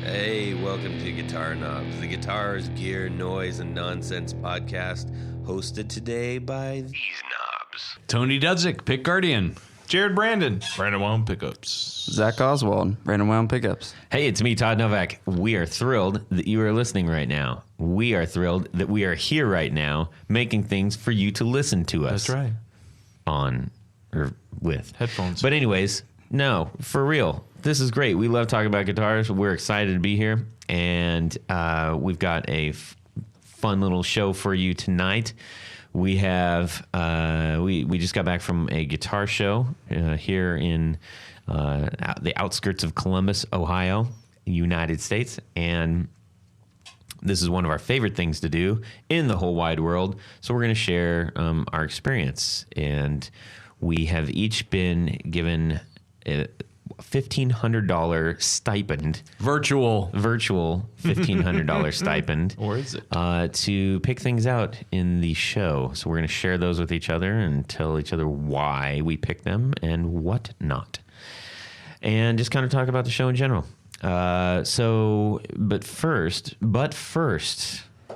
Hey, welcome to Guitar Knobs, the guitars, gear, noise, and nonsense podcast, hosted today by these knobs. Tony Dudzik, Pick Guardian. Jared Brandon Wound Pickups. Zach Oswald, Brandon Wound Pickups. Hey, it's me, Todd Novak. We are thrilled that you are listening right now. We are thrilled that we are here right now making things for you to listen to us. That's right. On or with Headphones. But anyways, no, for real. This is great. We love talking about guitars. We're excited to be here. And we've got a fun little show for you tonight. We have we just got back from a guitar show here in the outskirts of Columbus, Ohio, United States, and this is one of our favorite things to do in the whole wide world. So we're going to share our experience, and we have each been given a $1,500 stipend. Virtual $1,500 stipend. Or is it? To pick things out in the show. So we're going to share those with each other and tell each other why we picked them and what not. And just kind of talk about the show in general. But first,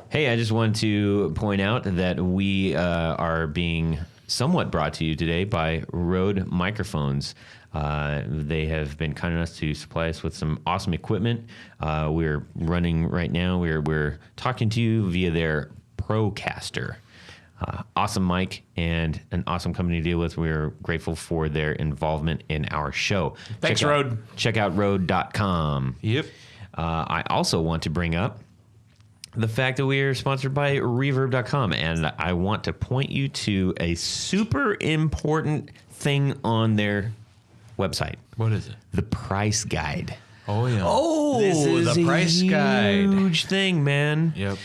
hey, I just want to point out that we are being somewhat brought to you today by Rode Microphones. They have been kind enough to supply us with some awesome equipment. We're running right now. We're talking to you via their Procaster. Awesome mic and an awesome company to deal with. We're grateful for their involvement in our show. Thanks, Rode. Check out Rode.com. Yep. I also want to bring up the fact that we are sponsored by Reverb.com, and I want to point you to a super important thing on their website. What is it? The price guide. Oh, yeah. Oh, this is the price guide. Huge thing, man. Yep.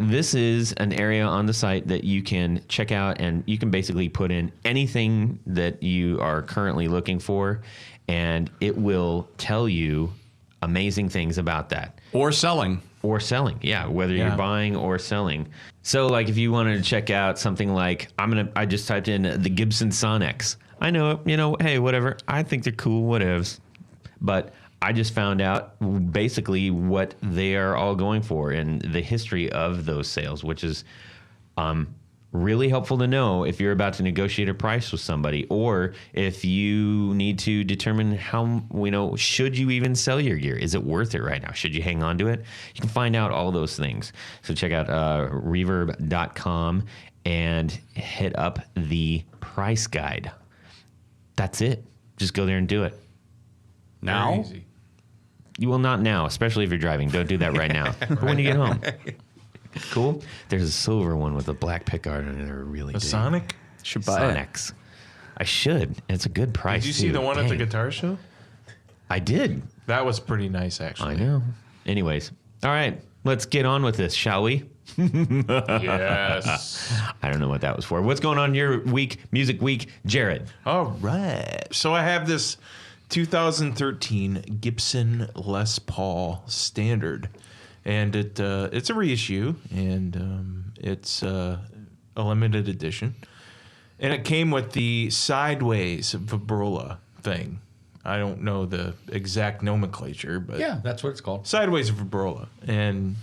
This is an area on the site that you can check out, and you can basically put in anything that you are currently looking for, and it will tell you amazing things about that. or selling. Or selling, yeah, whether you're buying or selling. So, like, if you wanted to check out something like, I just typed in the Gibson Sonics. I know, hey, whatever. I think they're cool, whatevs. But I just found out basically what they are all going for and the history of those sales, which is really helpful to know if you're about to negotiate a price with somebody, or if you need to determine how, should you even sell your gear? Is it worth it right now? Should you hang on to it? You can find out all those things. So check out reverb.com and hit up the price guide. That's it. Just go there and do it. Now? Easy. You will not now, especially if you're driving. Don't do that right now. But when you get home. Cool. There's a silver one with a black pickguard on it. They're really A big. Sonic? Should buy it. Sonics. I should. It's a good price. Did you see too. the one at the Dang. guitar show? I did. That was pretty nice, actually. I know. Anyways. All right. Let's get on with this, shall we? Yes. I don't know what that was for. What's going on in your week, music week, Jared? All right. So I have this 2013 Gibson Les Paul Standard. And it's a reissue, and it's a limited edition. And it came with the sideways vibrola thing. I don't know the exact nomenclature, but Yeah, that's what it's called. sideways vibrola. And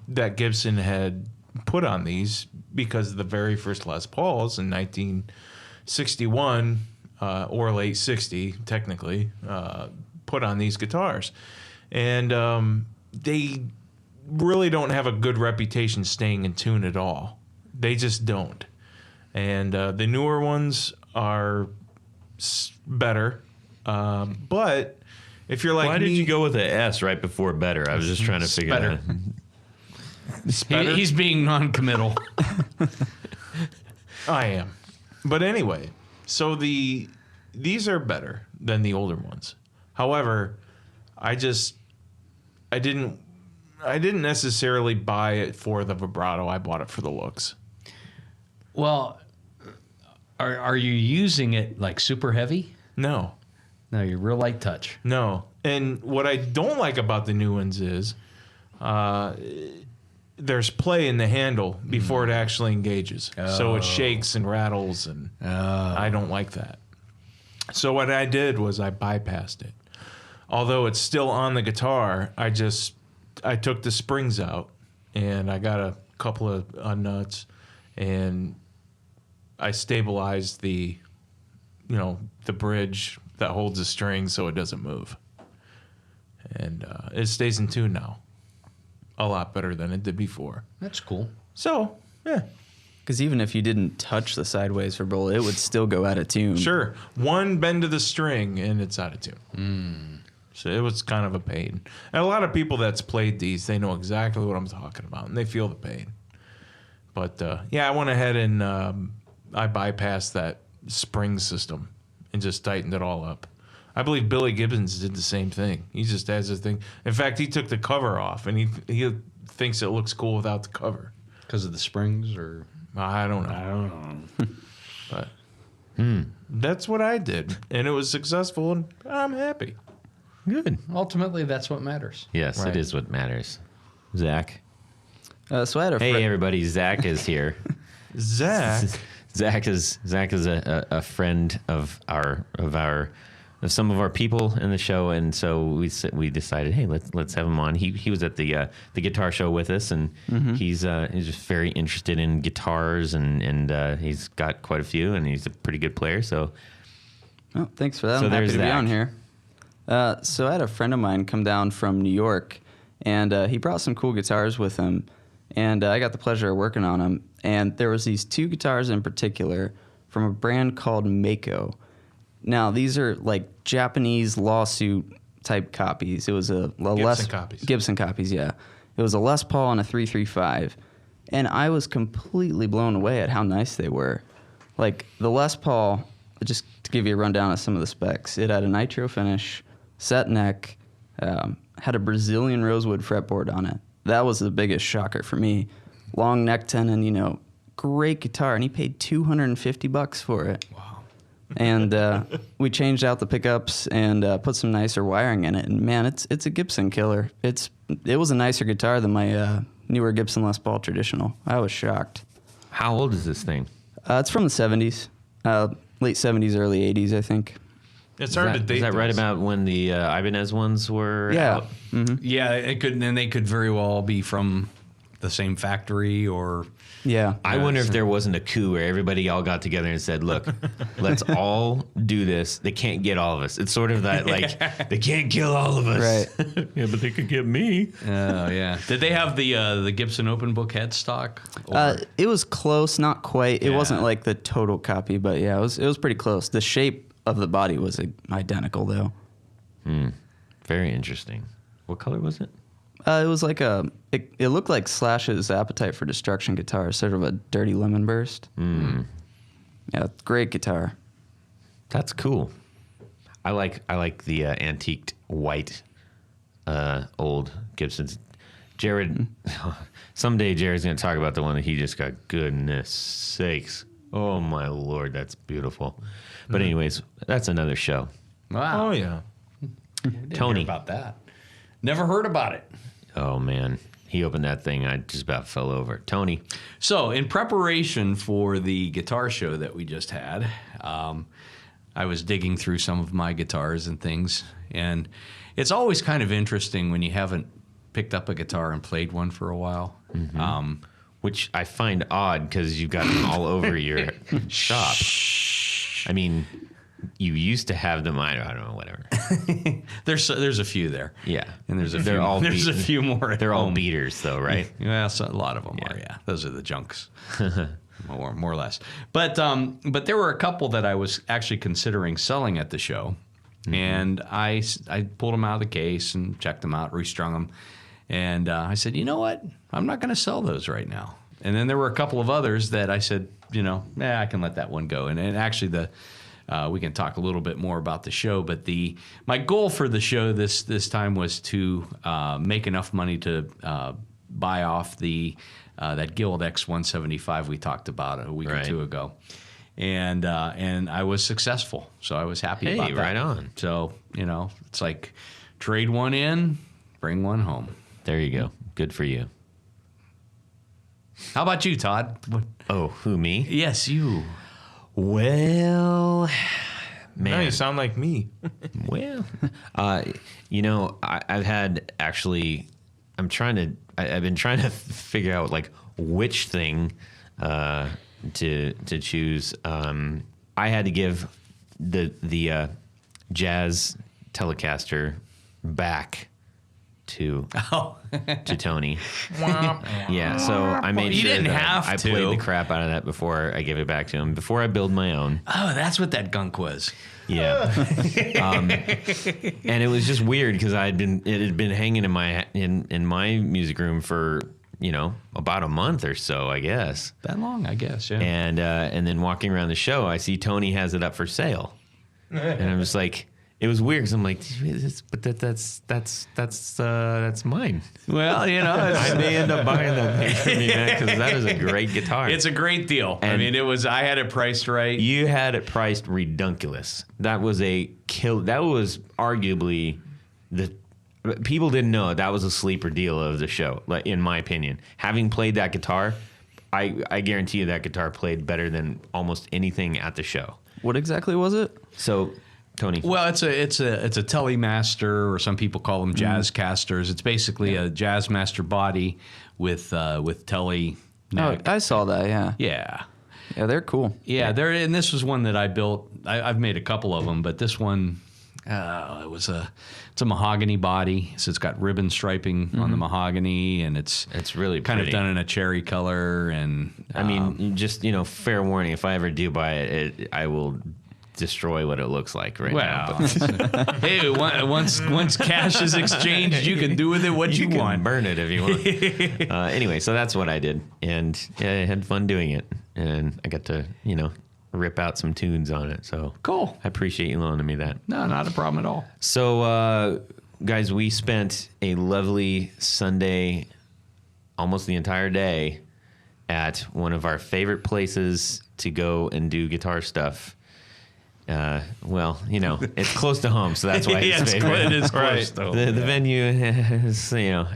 that Gibson had put on these because the very first Les Pauls in 1961 or late 60, technically, put on these guitars. And they really don't have a good reputation staying in tune at all. They just don't. And the newer ones are better. But if you're like Why me, did you go with an S right before better? I was just trying to figure it out. better? He's being non-committal. I am. But anyway, so these are better than the older ones. However, I didn't necessarily buy it for the vibrato. I bought it for the looks. Well, are you using it like super heavy? No. No, you're real light touch. No. And what I don't like about the new ones is there's play in the handle before it actually engages. So it shakes and rattles, and I don't like that. So what I did was I bypassed it. although it's still on the guitar, I took the springs out and I got a couple of nuts and I stabilized the bridge that holds the string so it doesn't move. And it stays in tune now. A lot better than it did before. That's cool. So, yeah. Because even if you didn't touch the sideways for bullet, it would still go out of tune. Sure. One bend of the string and it's out of tune. So it was kind of a pain. And a lot of people that's played these, they know exactly what I'm talking about and they feel the pain. But I went ahead and I bypassed that spring system and just tightened it all up. I believe Billy Gibbons did the same thing. He just has this thing. In fact, he took the cover off, and he thinks it looks cool without the cover. Because of the springs, or I don't know. But that's what I did, and it was successful, and I'm happy. Good. ultimately that's what matters. Yes, Right. it is what matters. Zach. So I had a Hey, everybody. Zach is here. Zach, Zach is a friend of some of our people in the show, and so we decided, hey, let's have him on. He was at the guitar show with us, and he's just very interested in guitars, and he's got quite a few, and he's a pretty good player. So, Oh, thanks for that. So I'm happy there's to be Zach. on here. So I had a friend of mine come down from New York, and he brought some cool guitars with him, and I got the pleasure of working on them. And there was these two guitars in particular from a brand called Mako. Now, these are like Japanese lawsuit type copies. It was a copies. Gibson copies, yeah. It was a Les Paul and a 335. And I was completely blown away at how nice they were. Like the Les Paul, just to give you a rundown of some of the specs, it had a nitro finish, set neck, had a Brazilian rosewood fretboard on it. That was the biggest shocker for me. Long neck tenon, great guitar. And he paid $250 for it. Wow. And we changed out the pickups and put some nicer wiring in it. And man, it's a Gibson killer. It was a nicer guitar than my newer Gibson Les Paul traditional. I was shocked. how old is this thing? It's from the 70s, late 70s, early 80s, I think. it's hard to date. Is that right those. about when the Ibanez ones were Yeah. out? Yeah, it could, and they could very well be from the same factory, or Yeah. I wonder if there wasn't a coup where everybody all got together and said, look, let's all do this. They can't get all of us. It's sort of that, like, they can't kill all of us. Right. Yeah, but they could get me. oh yeah. Did they have the Gibson open book headstock? It was close, not quite. It Yeah. wasn't like the total copy, but yeah, it was pretty close. The shape of the body was identical, though. Very interesting. What color was it? It was like it looked like Slash's Appetite for Destruction guitar, sort of a dirty lemon burst. Yeah, great guitar. That's cool. I like the antiqued white old Gibsons. Jared, someday Jared's going to talk about the one that he just got. Goodness sakes. Oh my Lord, that's beautiful. But anyways, that's another show. Wow. Oh yeah. Didn't Tony. hear about that. Never heard about it. Oh man, he opened that thing. I just about fell over. Tony. So, in preparation for the guitar show that we just had, I was digging through some of my guitars and things, and it's always kind of interesting when you haven't picked up a guitar and played one for a while. Which I find odd because you've got them all over your shop. I mean, you used to have them. I don't know, whatever. There's a few there. Yeah, And there's a They're few, all there's a beat- few more at They're all home. beaters, though, right? Yeah, so a lot of them are. Yeah, those are the junks, more or less. But there were a couple that I was actually considering selling at the show, and I pulled them out of the case and checked them out, restrung them, and I said, you know what, I'm not going to sell those right now. And then there were a couple of others that I said, I can let that one go. And actually we can talk a little bit more about the show, but my goal for the show this time was to make enough money to buy off that Guild X175 we talked about a week or two ago, and I was successful, so I was happy about that. Right on. So it's like trade one in, bring one home. There you go. Good for you. How about you, Todd? Oh, who, me? Yes, you. Well, Man. Now you sound like me. Well, I've had actually. I've been trying to figure out like which thing to choose. I had to give the jazz Telecaster back to Tony. Yeah, so I made You sure didn't that have I to. played the crap out of that before I gave it back to him. Before I build my own. Oh, that's what that gunk was. Yeah, and it was just weird because it had been hanging in my music room for about a month or so, I guess. That long, I guess. Yeah. And then walking around the show, I see Tony has it up for sale, and I'm just like, it was weird because I'm like, but that's mine. Well, I may end up buying that thing for me, man, because that is a great guitar. it's a great deal. And I had it priced right. You had it priced redunculous. That was that was arguably people didn't know that was a sleeper deal of the show, like, in my opinion. Having played that guitar, I guarantee you that guitar played better than almost anything at the show. What exactly was it? So, Tony. Well, it's a Telemaster, or some people call them Jazzcasters. It's basically a Jazzmaster body with Tele neck. Oh, I saw that. Yeah. Yeah. Yeah, they're cool. Yeah, and this was one that I built. I've made a couple of them, but this one, it's a mahogany body, so it's got ribbon striping on the mahogany, and it's really kind pretty. of done in a cherry color. And I mean, just fair warning: if I ever do buy it, I will destroy what it looks like right now. But hey, once cash is exchanged, you can do with it what you can want. Burn it if you want. Anyway, so that's what I did, and I had fun doing it, and I got to rip out some tunes on it. So Cool. I appreciate you loaning me that. No, not a problem at all. So guys, we spent a lovely Sunday, almost the entire day, at one of our favorite places to go and do guitar stuff. Well, it's close to home, so that's why it's favorite. It is close, though. The venue has,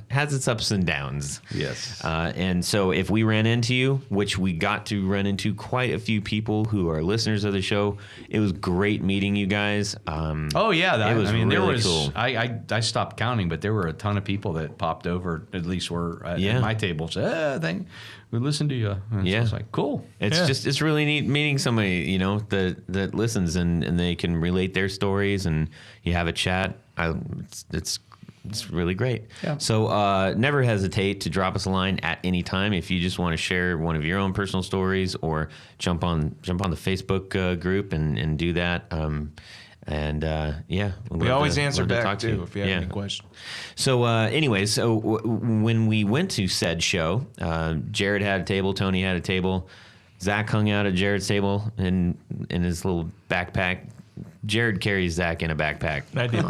has its ups and downs. Yes. And so if we ran into you, which we got to run into quite a few people who are listeners of the show, it was great meeting you guys. Oh yeah, it was there really was. cool. I stopped counting, but there were a ton of people that popped over. At least were at my table. Said, we listened to you. And so it's like cool. It's really neat meeting somebody that listens and they can relate their stories and you have a chat. It's really great. Yeah. So never hesitate to drop us a line at any time if you just want to share one of your own personal stories, or jump on the Facebook group and do that. We always answer love to back talk to too you. if you have any questions. So anyways, when we went to said show, Jared had a table, Tony had a table, Zach hung out at Jared's table in his little backpack. Jared carries Zach in a backpack. I did.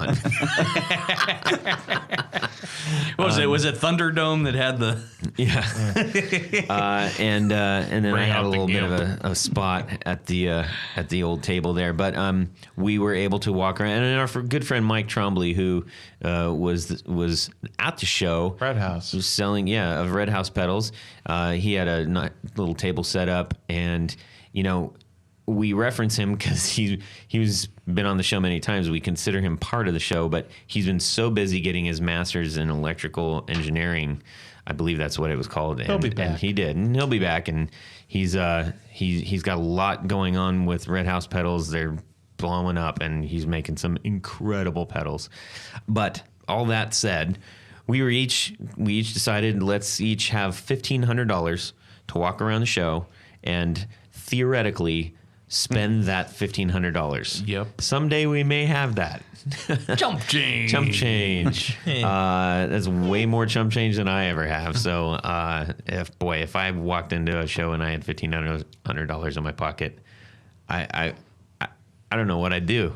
What was it? Was it Thunderdome that had the? Yeah. And then Bring I had out a the little bit of gimp. a spot at the old table there, but we were able to walk around. And our good friend Mike Trombley, who was at the show, Red House, was selling of Red House pedals. He had a little table set up, and we reference him because he's been on the show many times. We consider him part of the show, but he's been so busy getting his master's in electrical engineering. I believe that's what it was called. He'll be back. And he did, and he'll be back. And he's got a lot going on with Red House pedals. They're blowing up, and he's making some incredible pedals. But all that said, we each decided let's each have $1,500 to walk around the show and theoretically spend that $1,500. Yep. Someday we may have that. Chump change. Chump change. That's way more chump change than I ever have. So if I walked into a show and I had $1,500 in my pocket, I don't know what I'd do.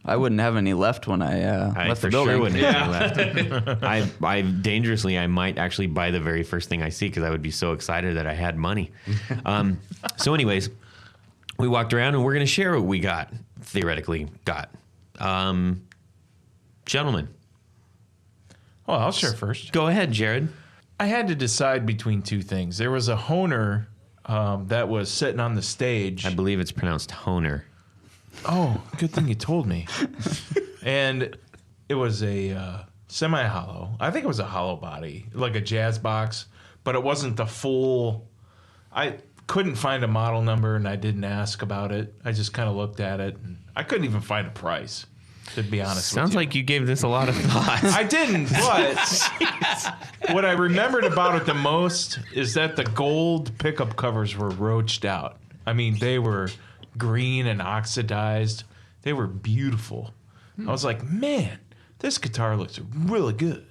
I wouldn't have any left when I left the building. Sure wouldn't have any left. I might actually buy the very first thing I see because I would be so excited that I had money. So anyways, we walked around and we're going to share what we theoretically got. Gentlemen. Well, I'll share first. Go ahead, Jared. I had to decide between two things. There was a Honer that was sitting on the stage. I believe it's pronounced Honer. Oh, good thing you told me. And it was a semi-hollow. I think it was a hollow body, like a jazz box, but it wasn't the full. I couldn't find a model number, and I didn't ask about it. I just kind of looked at it. And I couldn't even find a price, to be honest Sounds with you. like you gave this a lot of thought. I didn't, but what I remembered about it the most is that the gold pickup covers were roached out. I mean, they were green and oxidized. They were beautiful. I was like, man, this guitar looks really good.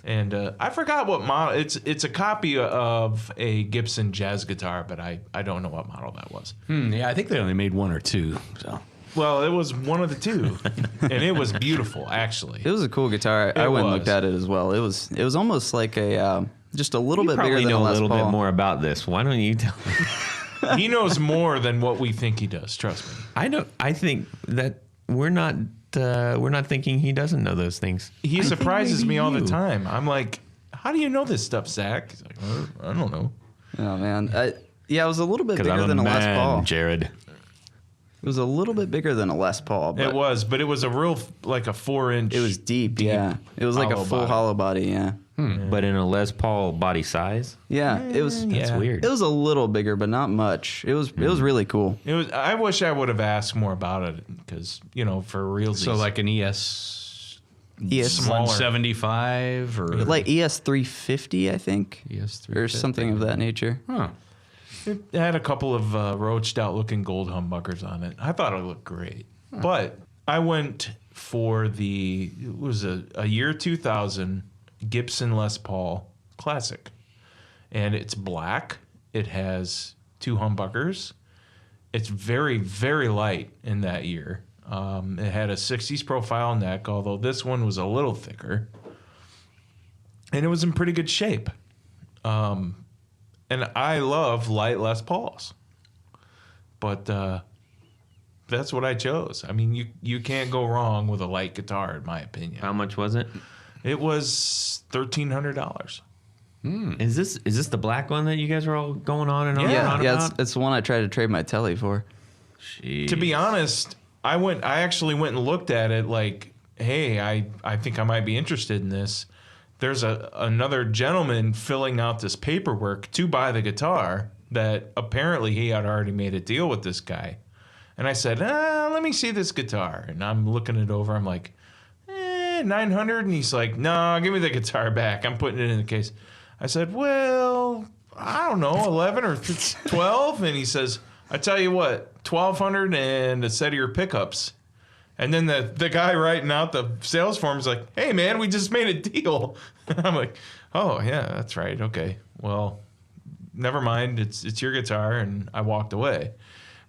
And I forgot what model. It's a copy of a Gibson jazz guitar, but I don't know what model that was. Yeah, I think they only made one or two. So. Well, it was one of the two, and it was beautiful, actually. It was a cool guitar. I went and looked at it as well. It was almost like a just a little bit bigger Probably than know a a Les little Paul. bit more about this. Why don't you tell me? He knows more than what we think he does. Trust me. I think that we're not thinking he doesn't know those things. He I think surprises maybe me all the you. time. I'm like, how do you know this stuff, Zach? He's like, I don't know. Oh man, it was a little bit Because bigger I'm than a a Les Paul. man, Jared. It was a little bit bigger than a Les Paul. But It was, but it was a real, like a 4-inch. It was deep. Yeah, it was like a hollow full body. hollow body. Yeah, But in a Les Paul body size? yeah. It was. That's weird. It was a little bigger, but not much. It was really cool. It was. I wish I would have asked more about it because for realsies. So like an ES Smaller. 175 or Like ES 350, I think, ES or something of that nature. Huh. It had a couple of roached out looking gold humbuckers on it. I thought it looked great. But I went for it was a year 2000 Gibson Les Paul Classic. And it's black. It has 2 humbuckers. It's very, very light in that year. It had a 60s profile neck, although this one was a little thicker. And it was in pretty good shape. And I love light Les Pauls. But that's what I chose. I mean, you can't go wrong with a light guitar, in my opinion. How much was it? It was $1,300. Is this the black one that you guys are all going on and on and Yeah, on yeah. about? It's the one I tried to trade my telly for. Jeez. To be honest, I actually went and looked at it like, hey, I think I might be interested in this. There's another gentleman filling out this paperwork to buy the guitar that apparently he had already made a deal with this guy. And I said, let me see this guitar. And I'm looking it over. I'm like, $900. And he's like, no, give me the guitar back. I'm putting it in the case. I said, well, I don't know, 11 or 12. And he says, I tell you what, $1,200 and a set of your pickups. And then the guy writing out the sales form is like, hey, man, we just made a deal. I'm like, oh, yeah, that's right. Okay, well, never mind. It's your guitar. And I walked away.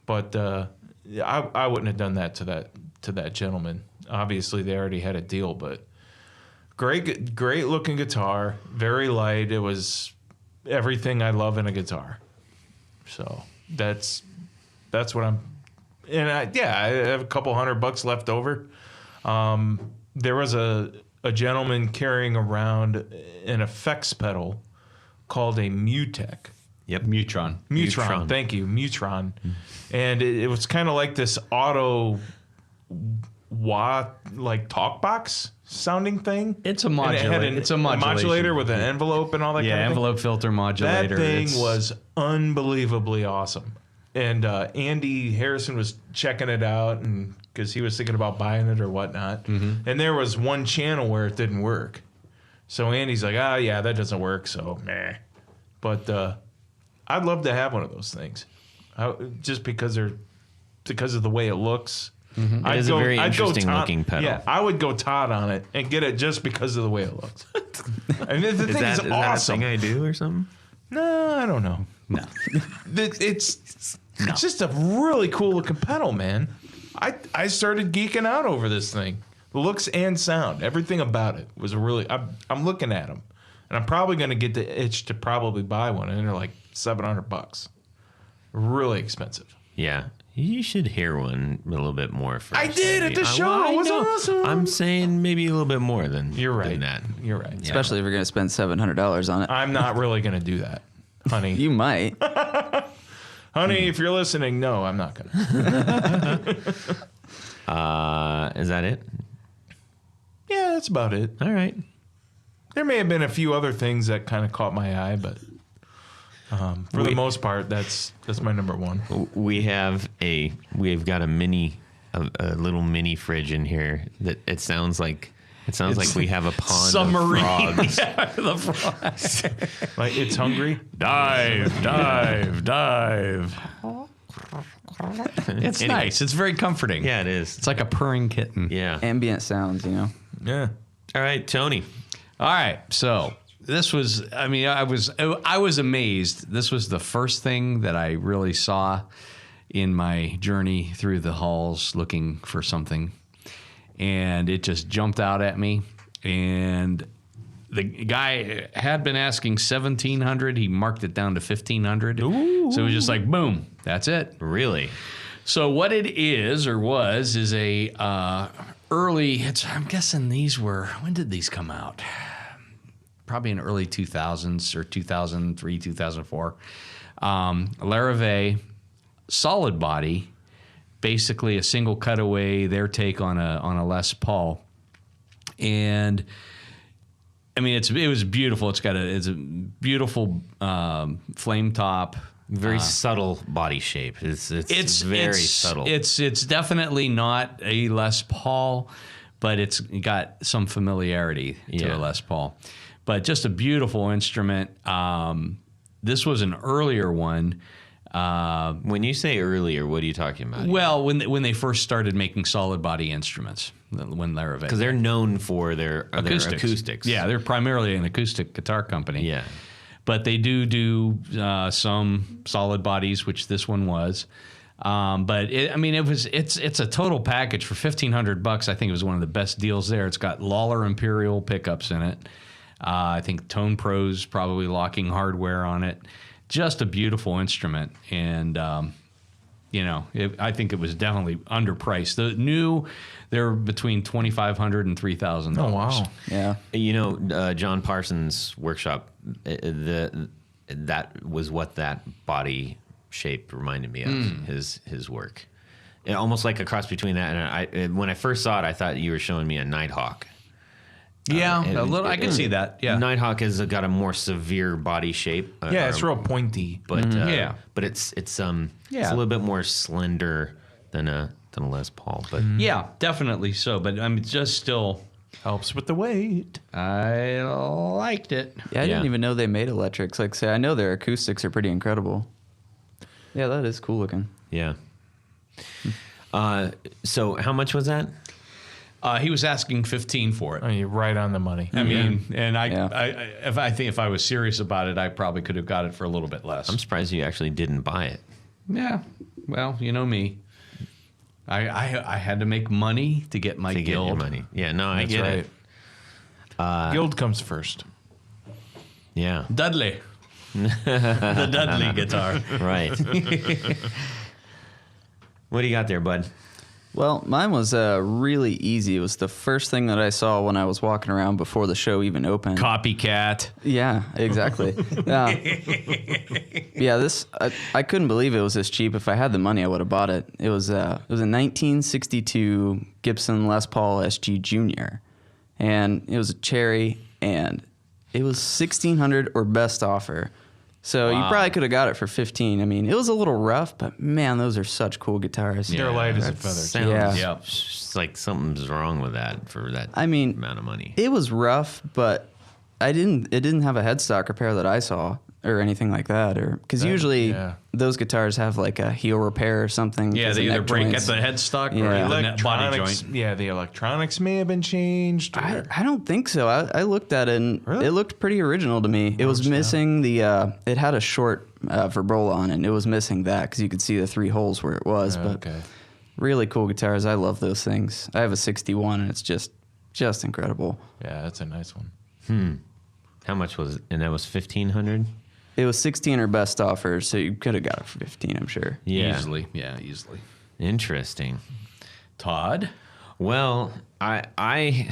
But I wouldn't have done that to that gentleman. Obviously, they already had a deal. But great looking guitar, very light. It was everything I love in a guitar. So that's what I'm. And I have a couple $100 left over. There was a gentleman carrying around an effects pedal called a Mutec. Yep. Mutron. Thank you, Mutron. And it was kind of like this auto like talk box sounding thing. It's a And modulator. it had It's a modulation. modulator with an envelope and all that Yeah, kind of thing. envelope filter modulator. That thing It's- was unbelievably awesome. And Andy Harrison was checking it out and because he was thinking about buying it or whatnot. Mm-hmm. And there was one channel where it didn't work. So Andy's like, yeah, that doesn't work. So, meh. But I'd love to have one of those things. Just because of the way it looks. Mm-hmm. It is a very interesting looking pedal. Yeah, I would go Todd on it and get it just because of the way it looks. And the thing is Is that a awesome. thing I do or something? No, I don't know. No. It's just a really cool looking pedal, man. I started geeking out over this thing. The looks and sound, everything about it was really. I'm looking at them, and I'm probably going to get the itch to probably buy one, and they're like $700. Really expensive. Yeah. You should hear one a little bit more first. I did at the maybe. show. I It was know. awesome. I'm saying maybe a little bit more than You're right. than that. You're right. Especially if you're going to spend $700 on it. I'm not really going to do that, honey. You might. Honey, if you're listening, no, I'm not going to. Is that it? Yeah, that's about it. All right. There may have been a few other things that kind of caught my eye, but for the most part, that's my number one. We've got a little mini fridge in here that it sounds like we have a pond submarine. of frogs. Yeah, the frogs. Like, it's hungry. Dive. It's nice. It's very comforting. Yeah, it is. It's like a purring kitten. Yeah. Ambient sounds, you know. Yeah. All right, Tony. All right. So this was, I was amazed. This was the first thing that I really saw in my journey through the halls looking for something. And it just jumped out at me. And the guy had been asking $1,700. He marked it down to $1,500. Ooh. So it was just like, boom, that's it. Really? So what it is a early. I'm guessing these were. When did these come out? Probably in early 2000s or 2003, 2004. Larrivee, solid body, basically a single cutaway. Their take on a Les Paul, and I mean it was beautiful. It's a beautiful flame top. Very subtle body shape. It's very subtle. It's definitely not a Les Paul, but it's got some familiarity to a Les Paul. But just a beautiful instrument. This was an earlier one. When you say earlier, what are you talking about? Well, when they first started making solid body instruments, when Larrivee, because they're known for their acoustics. Yeah, they're primarily an acoustic guitar company. Yeah. But they do some solid bodies, which this one was. But it's a total package for $1,500. I think it was one of the best deals there. It's got Lawler Imperial pickups in it. I think Tone Pro's probably locking hardware on it. Just a beautiful instrument, and I think it was definitely underpriced. The new, they're between $2,500 and $3,000. Oh wow! Yeah. John Parsons' workshop. That was what that body shape reminded me of. His work, almost like a cross between that and when I first saw it, I thought you were showing me a Nighthawk. Yeah, a little. I can see that. Yeah, Nighthawk has got a more severe body shape. It's real pointy. But but it's a little bit more slender than a Les Paul. But yeah, definitely so. But I mean, just still Helps with the weight. I liked it. Yeah, I didn't even know they made electrics. Like, say, I know their acoustics are pretty incredible. Yeah, that is cool looking. Yeah. So how much was that? He was asking $15 for it. Oh, you're right on the money. I mean, and if I was serious about it, I probably could have got it for a little bit less. I'm surprised you actually didn't buy it. Yeah. Well, you know me. I had to make money to get my To get guild. your money. Yeah, no, I That's get right. it. Guild comes first. Yeah, Dudley. The Dudley guitar. right. What do you got there, bud? Well, mine was really easy. It was the first thing that I saw when I was walking around before the show even opened. Copycat. Yeah, exactly. This I couldn't believe it was this cheap. If I had the money, I would have bought it. It was a 1962 Gibson Les Paul SG Junior, and it was a cherry, and it was $1,600 or best offer. So you probably could have got it for $15. I mean, it was a little rough, but man, those are such cool guitars. They're light as a feather. Sounds Yeah. it's like something's wrong with that for that amount of money. It was rough, but it didn't have a headstock repair that I saw or anything like that, or because usually those guitars have like a heel repair or something. Yeah, they either break at the headstock or Yeah. the body joint. Yeah, the electronics may have been changed. Or, I don't think so. I looked at it and Really? it looked pretty original to me. It was missing the. It had a short vibrola on it, and it was missing that because you could see the 3 holes where it was. But okay. really cool guitars. I love those things. I have a 61, and it's just incredible. Yeah, that's a nice one. How much was it? And that was $1,500? It was 16 or best offer, so you could have got it for 15, I'm sure. Yeah. Easily. Yeah, easily. Interesting. Todd? Well, I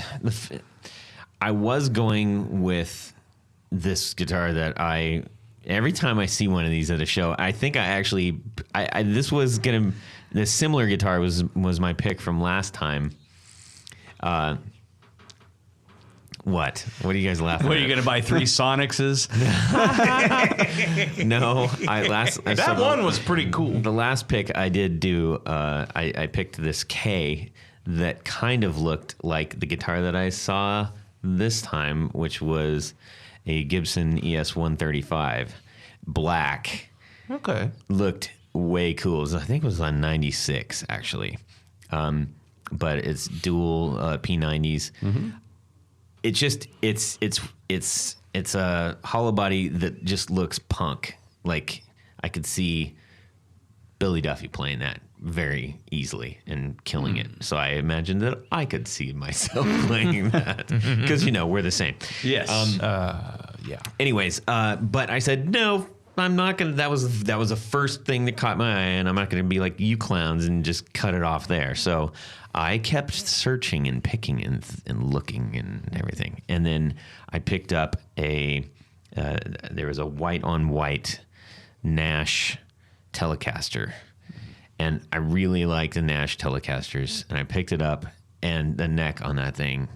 was going with this guitar that I every time I see one of these at a show, I think this similar guitar was my pick from last time. What are you guys laughing at? What, are you going to buy 3 Sonixes? No, That one was pretty cool. The last pick I did do, I picked this K that kind of looked like the guitar that I saw this time, which was a Gibson ES-135, black. Okay. Looked way cool. I think it was on 96 actually, but it's dual P90s. Mm-hmm. It's a hollow body that just looks punk. Like I could see Billy Duffy playing that very easily and killing it. So I imagined that I could see myself playing that because we're the same. Yes. Yeah. Anyways, but I said no. I'm not gonna. That was the first thing that caught my eye, and I'm not gonna be like you clowns and just cut it off there. So I kept searching and picking and looking and everything, and then I picked up there was a white on white Nash Telecaster, and I really like the Nash Telecasters, and I picked it up, and the neck on that thing.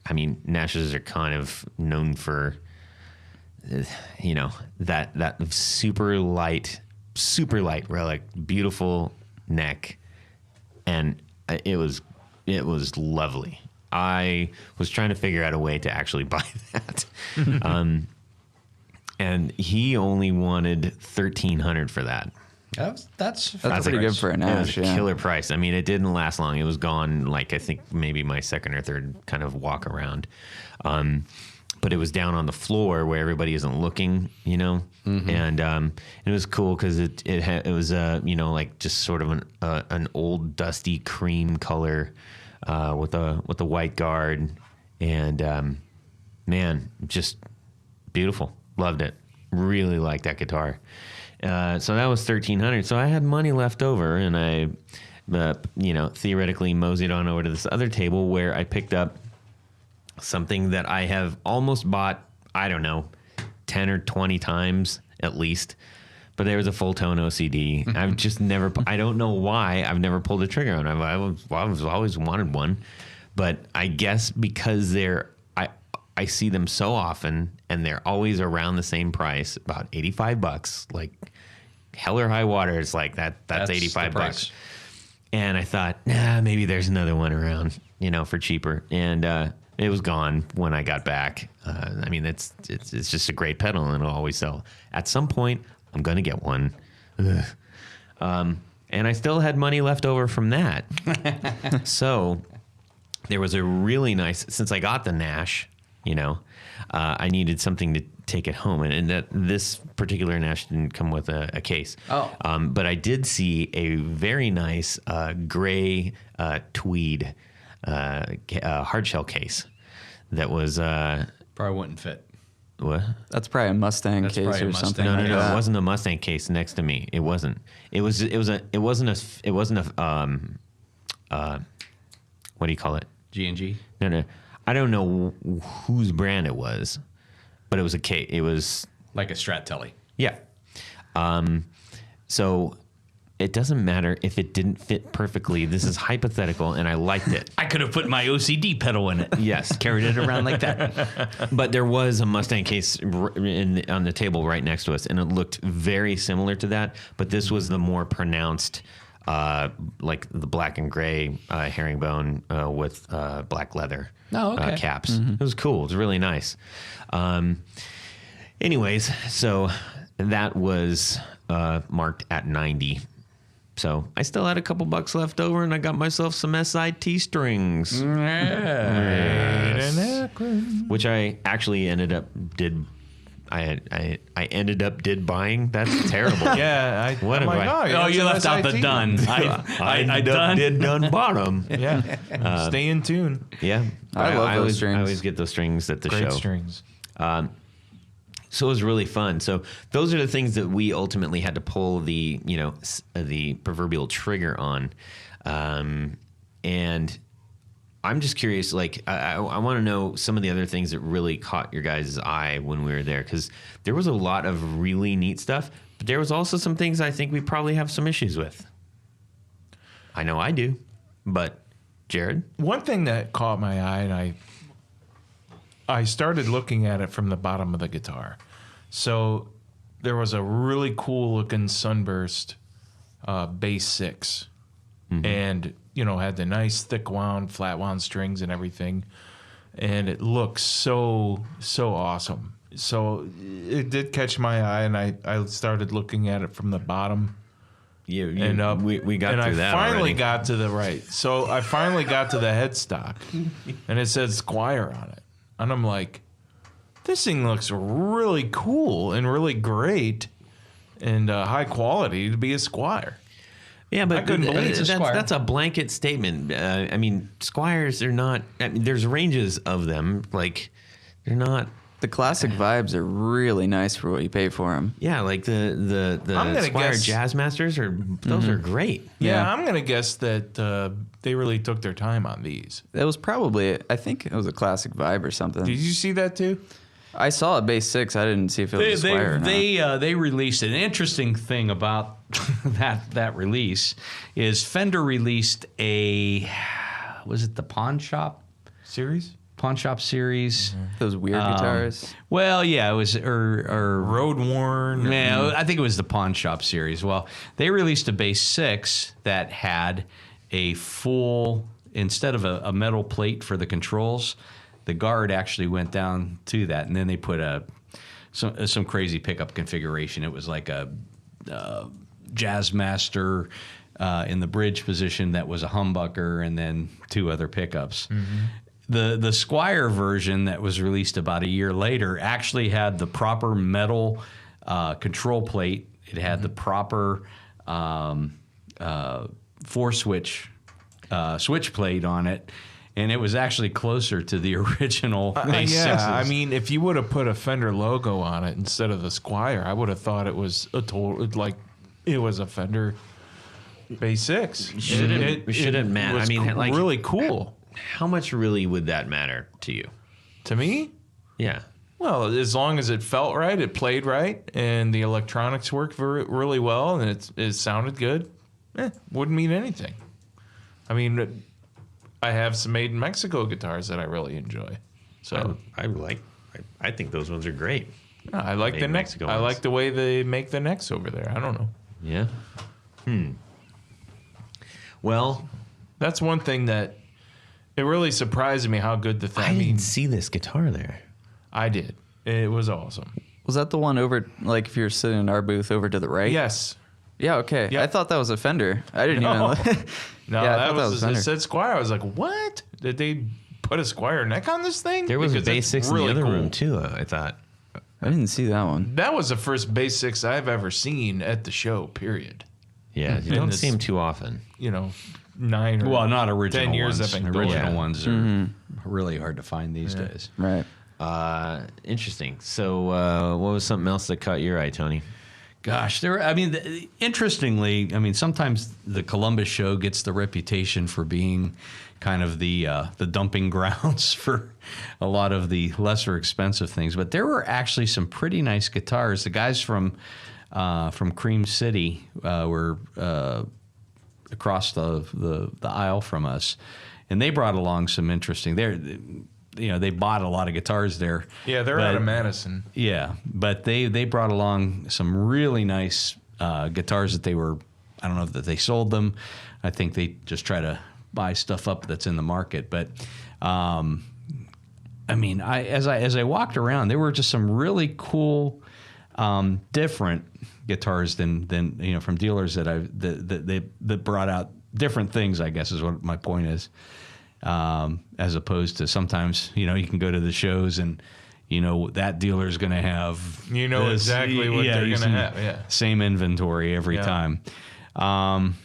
I mean, Nashes are kind of known for. That super light relic, beautiful neck, and it was lovely. I was trying to figure out a way to actually buy that, and he only wanted $1,300 for that. That's pretty good for a Nash. It was a killer price. I mean, it didn't last long. It was gone. Like I think maybe my second or third kind of walk around. But it was down on the floor where everybody isn't looking, mm-hmm. and it was cool because it was like just sort of an old dusty cream color with a white guard, and man, just beautiful. Loved it. Really liked that guitar. So that was $1,300. So I had money left over, and I theoretically moseyed on over to this other table where I picked up something that I have almost bought, I don't know, 10 or 20 times at least. But there was a full tone OCD. Mm-hmm. I've just never, I don't know why I've never pulled the trigger on it. I've always wanted one. But I guess because I see them so often and they're always around the same price, about $85. Like hell or high water, it's like that's $85. And I thought, maybe there's another one around, for cheaper. And, it was gone when I got back. I mean, it's just a great pedal, and it'll always sell. At some point, I'm gonna get one. And I still had money left over from that. So there was a really nice. Since I got the Nash, I needed something to take it home, and that this particular Nash didn't come with a case. Oh. But I did see a very nice gray tweed. Hard shell case that was probably wouldn't fit. What? That's probably a Mustang case or something. No, like that. it wasn't a Mustang case next to me. It wasn't. It wasn't a what do you call it? G&G? No. I don't know whose brand it was, but it was a case. It was like a Strat Telly. Yeah. So it doesn't matter if it didn't fit perfectly. This is hypothetical, and I liked it. I could have put my OCD pedal in it. Yes. Carried it around like that. But there was a Mustang case on the table right next to us, and it looked very similar to that. But this was the more pronounced, like the black and gray herringbone with black leather caps. Mm-hmm. It was cool. It was really nice. Anyways, so that was marked at $90. So I still had a couple bucks left over, and I got myself some SIT strings, which I actually ended up buying. That's terrible. Yeah. You left out the done. I done bottom. Yeah. Stay in tune. Yeah. I love those strings. I always get those strings at the show. Great strings. So it was really fun. So those are the things that we ultimately had to pull the proverbial trigger on. And I'm just curious, like, I want to know some of the other things that really caught your guys' eye when we were there, because there was a lot of really neat stuff, but there was also some things I think we probably have some issues with. I know I do, but Jared? One thing that caught my eye, and I started looking at it from the bottom of the guitar. So there was a really cool looking Sunburst bass 6. And, had the nice thick wound, flat wound strings and everything. And it looks so awesome. So it did catch my eye, and I started looking at it from the bottom. And up. We got through that. And I finally already. got to the right. So I finally got to the headstock, and it said Squire on it. And I'm like, this thing looks really cool and really great and high quality to be a Squire. Yeah, but I couldn't believe it. That's a blanket statement. I mean, Squires, they're not. I mean, there's ranges of them. Like, they're not. The classic vibes are really nice for what you pay for them. Yeah, like the Squire Jazzmasters those are great. Yeah, I'm gonna guess that they really took their time on these. It was probably, I think it was a classic vibe or something. Did you see that too? I saw a bass 6. I didn't see if it was a Squire or not. They released an interesting thing about that release is Fender released was it the Pawn Shop series? Those weird guitars. Well, yeah, it was or Road Worn. Yeah, I think it was the Pawn Shop series. Well, they released a bass 6 that had a full, instead of a metal plate for the controls, the guard actually went down to that, and then they put some crazy pickup configuration. It was like a Jazzmaster in the bridge position that was a humbucker, and then 2 other pickups. The Squire version that was released about a year later actually had the proper metal control plate. It had the proper 4-switch switch plate on it, and it was actually closer to the original bass 6s. I mean, if you would have put a Fender logo on it instead of the Squire, I would have thought it was it was a Fender bass 6. It shouldn't matter. I mean, like, really cool. How much really would that matter to you? To me? Yeah. Well, as long as it felt right, it played right, and the electronics worked really well, and it sounded good, wouldn't mean anything. I mean, I have some made in Mexico guitars that I really enjoy. So I think those ones are great. I like Made the in neck. Mexico I ones. like the way they make the necks over there. I don't know. Yeah. Well, That's one thing that it really surprised me how good the thing. I didn't see this guitar there. I did. It was awesome. Was that the one over, like if you're sitting in our booth over to the right? Yes. Yeah, okay. Yep. I thought that was a Fender. I didn't No. even. No, Yeah, I that thought was Fender. it said Squire. I was like, what? Did they put a Squire neck on this thing? There was Because a bass it's 6 in really the other cool. room too. I thought. I didn't see that one. That was the first bass 6 I've ever seen at the show, period. Yeah, you And don't this- see them too often. 9 or Well, not original 10 years ones. I've been Original going. ones are really hard to find these days. Right. Interesting. So, what was something else that caught your eye, Tony? Gosh, interestingly, sometimes the Columbus show gets the reputation for being kind of the dumping grounds for a lot of the lesser expensive things. But there were actually some pretty nice guitars. The guys from Cream City were across the aisle from us, and they brought along some interesting. They bought a lot of guitars there. Yeah, they're out of Madison. Yeah, but they brought along some really nice guitars that they were. I don't know if they sold them. I think they just try to buy stuff up that's in the market. But as I walked around, there were just some really cool, different guitars than from dealers that brought out different things. I guess is what my point is. As opposed to sometimes, you can go to the shows and, that dealer's going to have, exactly what they're going to have. Yeah. Same inventory every time. I'm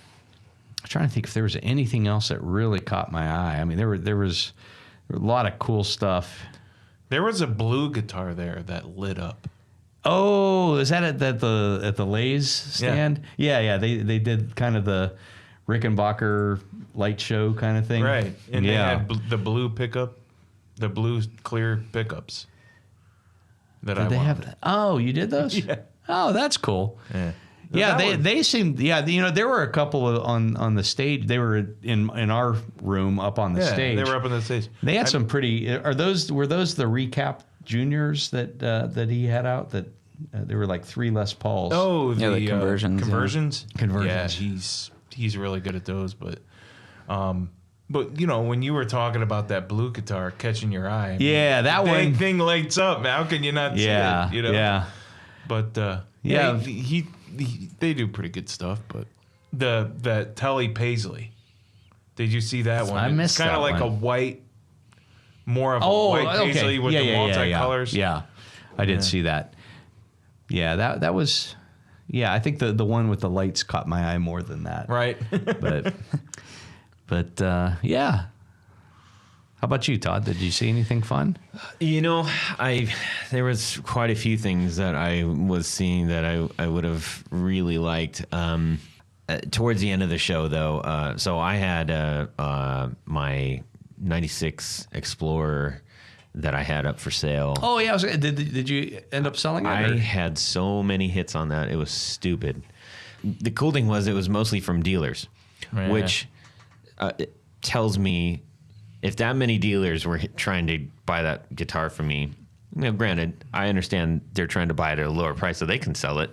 trying to think if there was anything else that really caught my eye. I mean, there was a lot of cool stuff. There was a blue guitar there that lit up. Oh, is that at the Lay's stand? Yeah. They did kind of the Rickenbacker light show kind of thing. Right. And they yeah. had the blue pickup, the blue clear pickups. That Did I they want. have? Oh, you did those? Yeah. Oh, that's cool. Yeah. Yeah, That they seemed. Yeah, there were a couple on the stage. They were in our room up on the stage. They were up on the stage. They had some pretty. Were those the recap juniors that he had out? That there were like 3 Les Pauls. Oh, the conversions. Conversions. Conversions. Yeah, he's really good at those. But when you were talking about that blue guitar catching your eye, Yeah, that one thing lights up. How can you not see it? Yeah. But Yeah. they do pretty good stuff. But the Telly Paisley, did you see that one? I missed It's kind that of like one. a white, more of a Oh, white okay. paisley with the multicolors. Yeah, I did see that. Yeah, that was. Yeah, I think the one with the lights caught my eye more than that. Right. But yeah. How about you, Todd? Did you see anything fun? There was quite a few things that I was seeing that I would have really liked. Towards the end of the show, though, so I had my '96 Explorer that I had up for sale. Oh yeah, did you end up selling it? I had so many hits on that; it was stupid. The cool thing was it was mostly from dealers, Right. which it tells me if that many dealers were trying to buy that guitar from me. Granted, I understand they're trying to buy it at a lower price so they can sell it.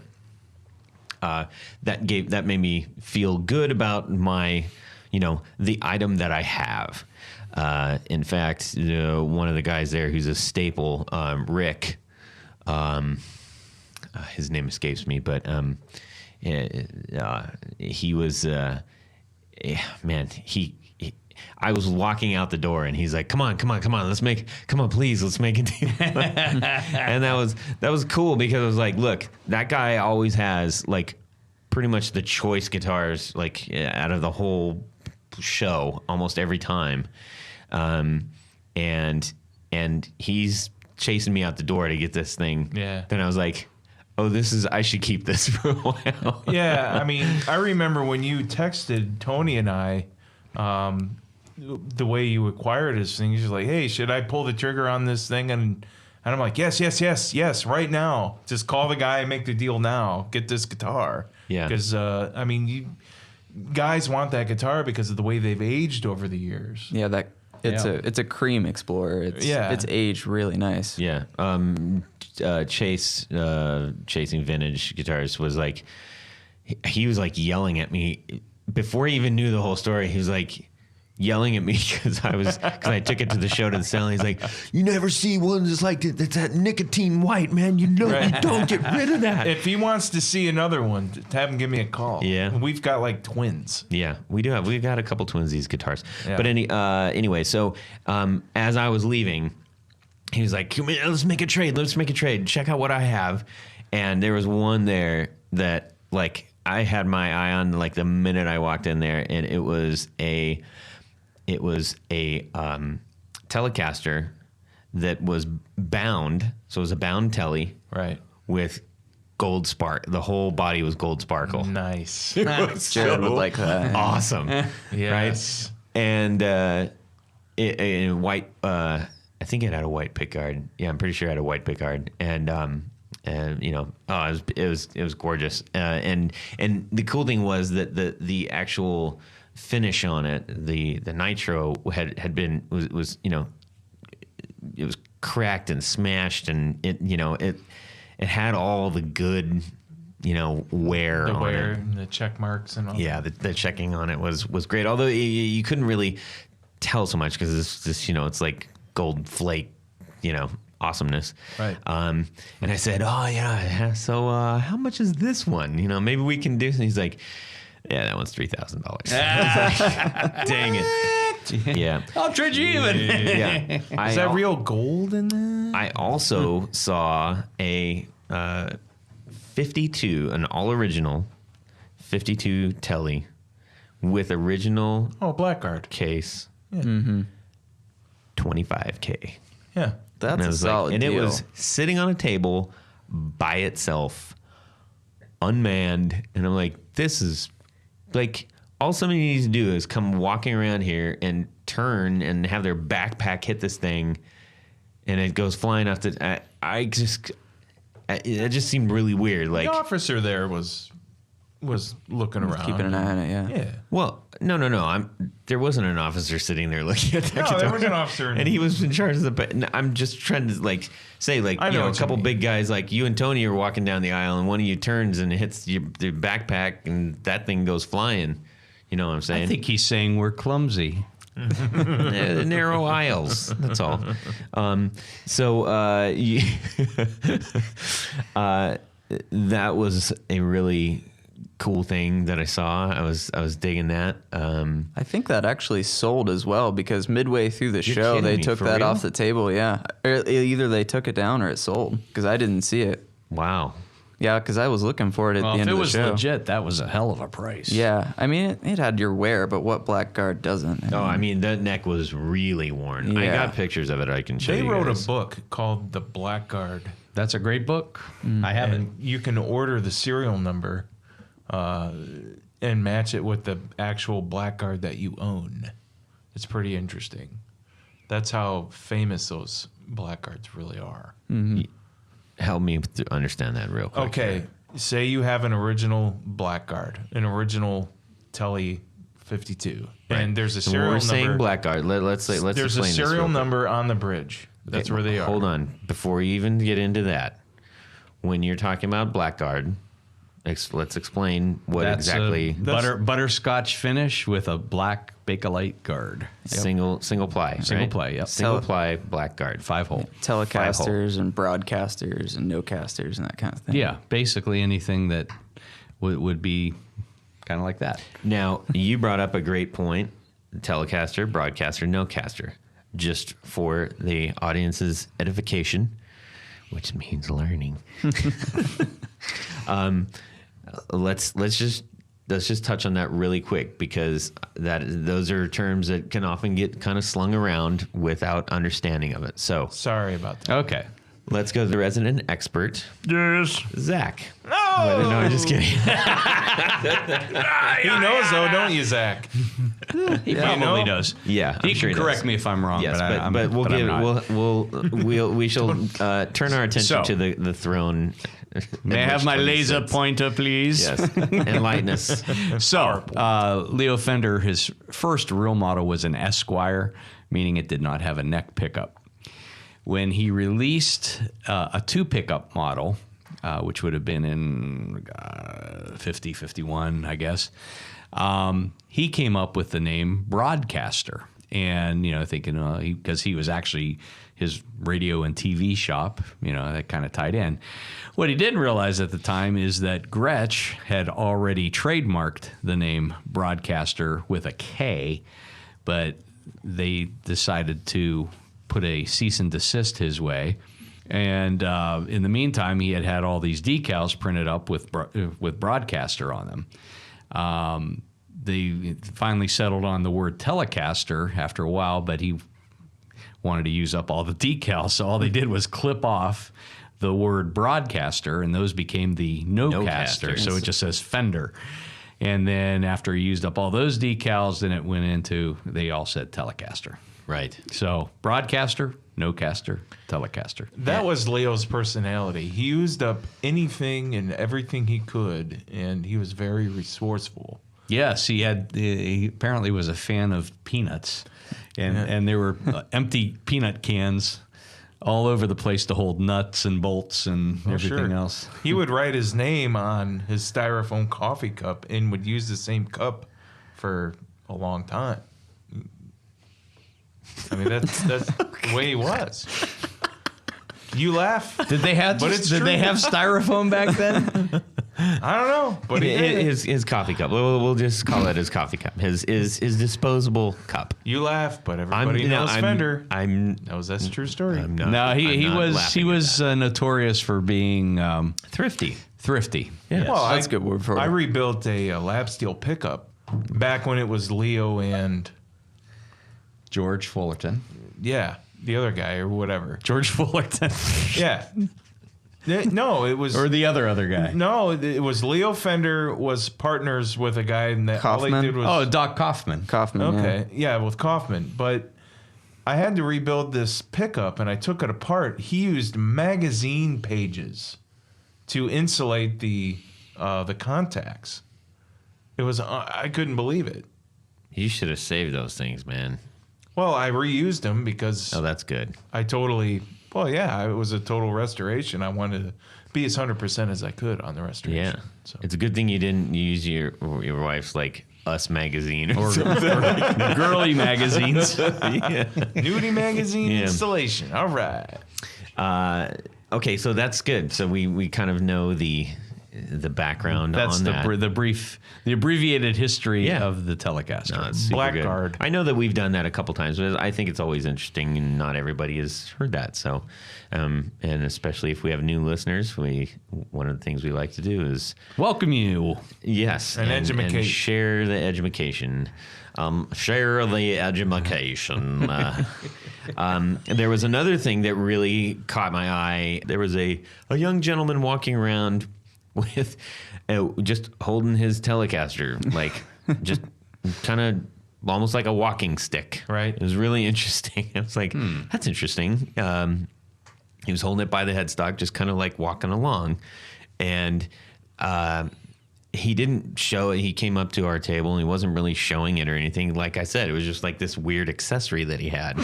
That made me feel good about my, the item that I have. In fact, one of the guys there who's a staple, Rick, his name escapes me, but he was, I was walking out the door and he's like, come on, let's make a deal. And that was cool because it was like, look, that guy always has like pretty much the choice guitars, like out of the whole show almost every time. And he's chasing me out the door to get this thing. Yeah. Then I was like, oh, I should keep this for a while. Yeah, I mean, I remember when you texted Tony and I, the way you acquired this thing, you're like, hey, should I pull the trigger on this thing? And I'm like, yes, right now. Just call the guy and make the deal now. Get this guitar. Yeah. Because, guys want that guitar because of the way they've aged over the years. Yeah, it's a cream Explorer. It's aged really nice. Yeah. Chasing Vintage Guitars was like, he was like yelling at me before he even knew the whole story. He was like yelling at me because I took it to the show to sell. And he's like, you never see one that's like that's that nicotine white, man. You don't get rid of that. If he wants to see another one, have him give me a call. Yeah. We've got like twins. Yeah, we've got a couple twinsies guitars. Yeah. But anyway, so as I was leaving, he was like, come here, let's make a trade. Check out what I have. And there was one there that like I had my eye on like the minute I walked in there, and it was a Telecaster that was bound. So it was a bound telly. Right. With gold spark. The whole body was gold sparkle. Nice. Jared would like that. Awesome. Yes. Right? And in white, I think it had a white pickguard. Yeah, I'm pretty sure it had a white pickguard. And it was gorgeous. And the cool thing was that the actual finish on it, the nitro was it was cracked and smashed, and it had all the good wear The on wear it. and the check marks and all. Yeah, the checking on it was great. Although you couldn't really tell so much because it's just it's like gold flake, awesomeness. Right. And I said, oh yeah. So how much is this one? Maybe we can do. And he's like, yeah, that one's $3,000. Dang it. Yeah. I'll trade you even. Yeah. Is that real gold in there? I also saw a 52, an all original 52 Telly with original Blackguard. case. Yeah. Mm-hmm. $25K. Yeah. That's And I a was solid and deal. it was sitting on a table by itself, unmanned, and I'm like, this is like all somebody needs to do is come walking around here and turn and have their backpack hit this thing, and it goes flying off the. It just seemed really weird. Like the officer there was looking around, Keeping an eye on it, yeah. Yeah. well, no. There wasn't an officer sitting there looking at that No, guitar. there was an officer, and he was in charge of the. But I'm just trying to say I know a what you couple mean. big guys like you and Tony are walking down the aisle, and one of you turns and hits your backpack, and that thing goes flying. You know what I'm saying? I think he's saying we're clumsy. The narrow aisles. That's all. That was a really cool thing that I saw. I was digging that. I think that actually sold as well because midway through the show kidding they me, took for that real? off the table. Yeah, either they took it down or it sold because I didn't see it. Wow. Yeah, because I was looking for it at Well, the if end it of the was show. legit, that was a hell of a price. Yeah, I mean it had your wear, but what blackguard doesn't? Oh, I mean, that neck was really worn. I Yeah. got pictures of it. I can show They you wrote guys. a book called The Blackguard. That's a great book. I haven't. And you can order the serial number and match it with the actual Blackguard that you own. It's pretty interesting. That's how famous those Blackguards really are. Help me to understand that real quick. Okay, say you have an original Blackguard, an original Tele 52, and there's a So serial we're number. saying Blackguard. Let's There's a explain this serial real quick. number on the bridge. That's Okay, where they are. Hold on. Before you even get into that, when you're talking about Blackguard, let's explain what That's exactly a butterscotch finish with a black Bakelite guard. single ply. Single right? ply, yep. Single ply Blackguard. 5-hole. Telecasters and broadcasters and no casters and that kind of thing. Yeah, basically anything that would be kind of like that. Now, you brought up a great point. Telecaster, broadcaster, no caster. Just for the audience's edification, which means learning. Let's just touch on that really quick because those are terms that can often get kind of slung around without understanding of it. So Sorry about that. Okay. let's go to the resident expert, Yes. Zach. No. No, I'm just kidding. He knows though, don't you, Zach? He Yeah, probably no. does. Yeah, He I'm sure can he correct does. me if I'm wrong, Yes, but we'll I'm give not. we shall turn our attention So. to the throne. May I have my laser pointer, please? Yes, enlighten us. So, Leo Fender, his first real model was an Esquire, meaning it did not have a neck pickup. When he released a 2 pickup model, which would have been in 50, 51, I guess, he came up with the name Broadcaster. And, thinking, because he was actually his radio and TV shop, that kind of tied in. What he didn't realize at the time is that Gretsch had already trademarked the name Broadcaster with a K, but they decided to put a cease and desist his way. And in the meantime, he had all these decals printed up with Broadcaster on them. They finally settled on the word Telecaster after a while, but he wanted to use up all the decals, so all they did was clip off the word Broadcaster, and those became the No-Caster, so it just says Fender. And then after he used up all those decals, then it went into, they all said Telecaster. Right. So Broadcaster, No-Caster, Telecaster. That was Leo's personality. He used up anything and everything he could, and he was very resourceful. Yes, he apparently was a fan of peanuts, and there were empty peanut cans all over the place to hold nuts and bolts and everything else. He would write his name on his styrofoam coffee cup and would use the same cup for a long time. I mean, that's the way he was. You laugh. Did they have But it's did they true. have styrofoam back then? I don't know, but he did. His coffee cup. We'll just call it his coffee cup. His disposable cup. You laugh, but everybody knows Fender. That's a true story. I'm not. No, he I'm not was laughing at that. notorious for being thrifty. thrifty. Yes. Well, That's a good word for it. I rebuilt a lap steel pickup back when it was Leo and George Fullerton. the other guy or whatever. George Fullerton. Yeah. No, it was or the other guy. No, it was Leo Fender was partners with a guy, and that all they Kaufman? did was Doc Kaufman. Kaufman. okay, yeah, with Kaufman. But I had to rebuild this pickup, and I took it apart. He used magazine pages to insulate the contacts. It was I couldn't believe it. You should have saved those things, man. Well, I reused them because Oh, that's good. I totally. Well, yeah, it was a total restoration. I wanted to be as 100% as I could on the restoration. Yeah. So. It's a good thing you didn't use your wife's like Us magazine or Or something. girly magazines. Yeah. Nudie magazine Yeah. installation. All right. Okay, so that's good. So we kind of know the background That's on that. the abbreviated history Yeah. of the Telecaster. No, it's super good. Blackguard. I know that we've done that a couple times, but I think it's always interesting, and not everybody has heard that. So, and especially if we have new listeners, one of the things we like to do is Welcome you. And educate. and share the education. Share the education. There was another thing that really caught my eye. There was a young gentleman walking around with just holding his Telecaster, like just kind of almost like a walking stick. Right. It was really interesting. I was like, that's interesting. He was holding it by the headstock, just kind of like walking along. And he didn't show it. He came up to our table and he wasn't really showing it or anything. Like I said, it was just like this weird accessory that he had.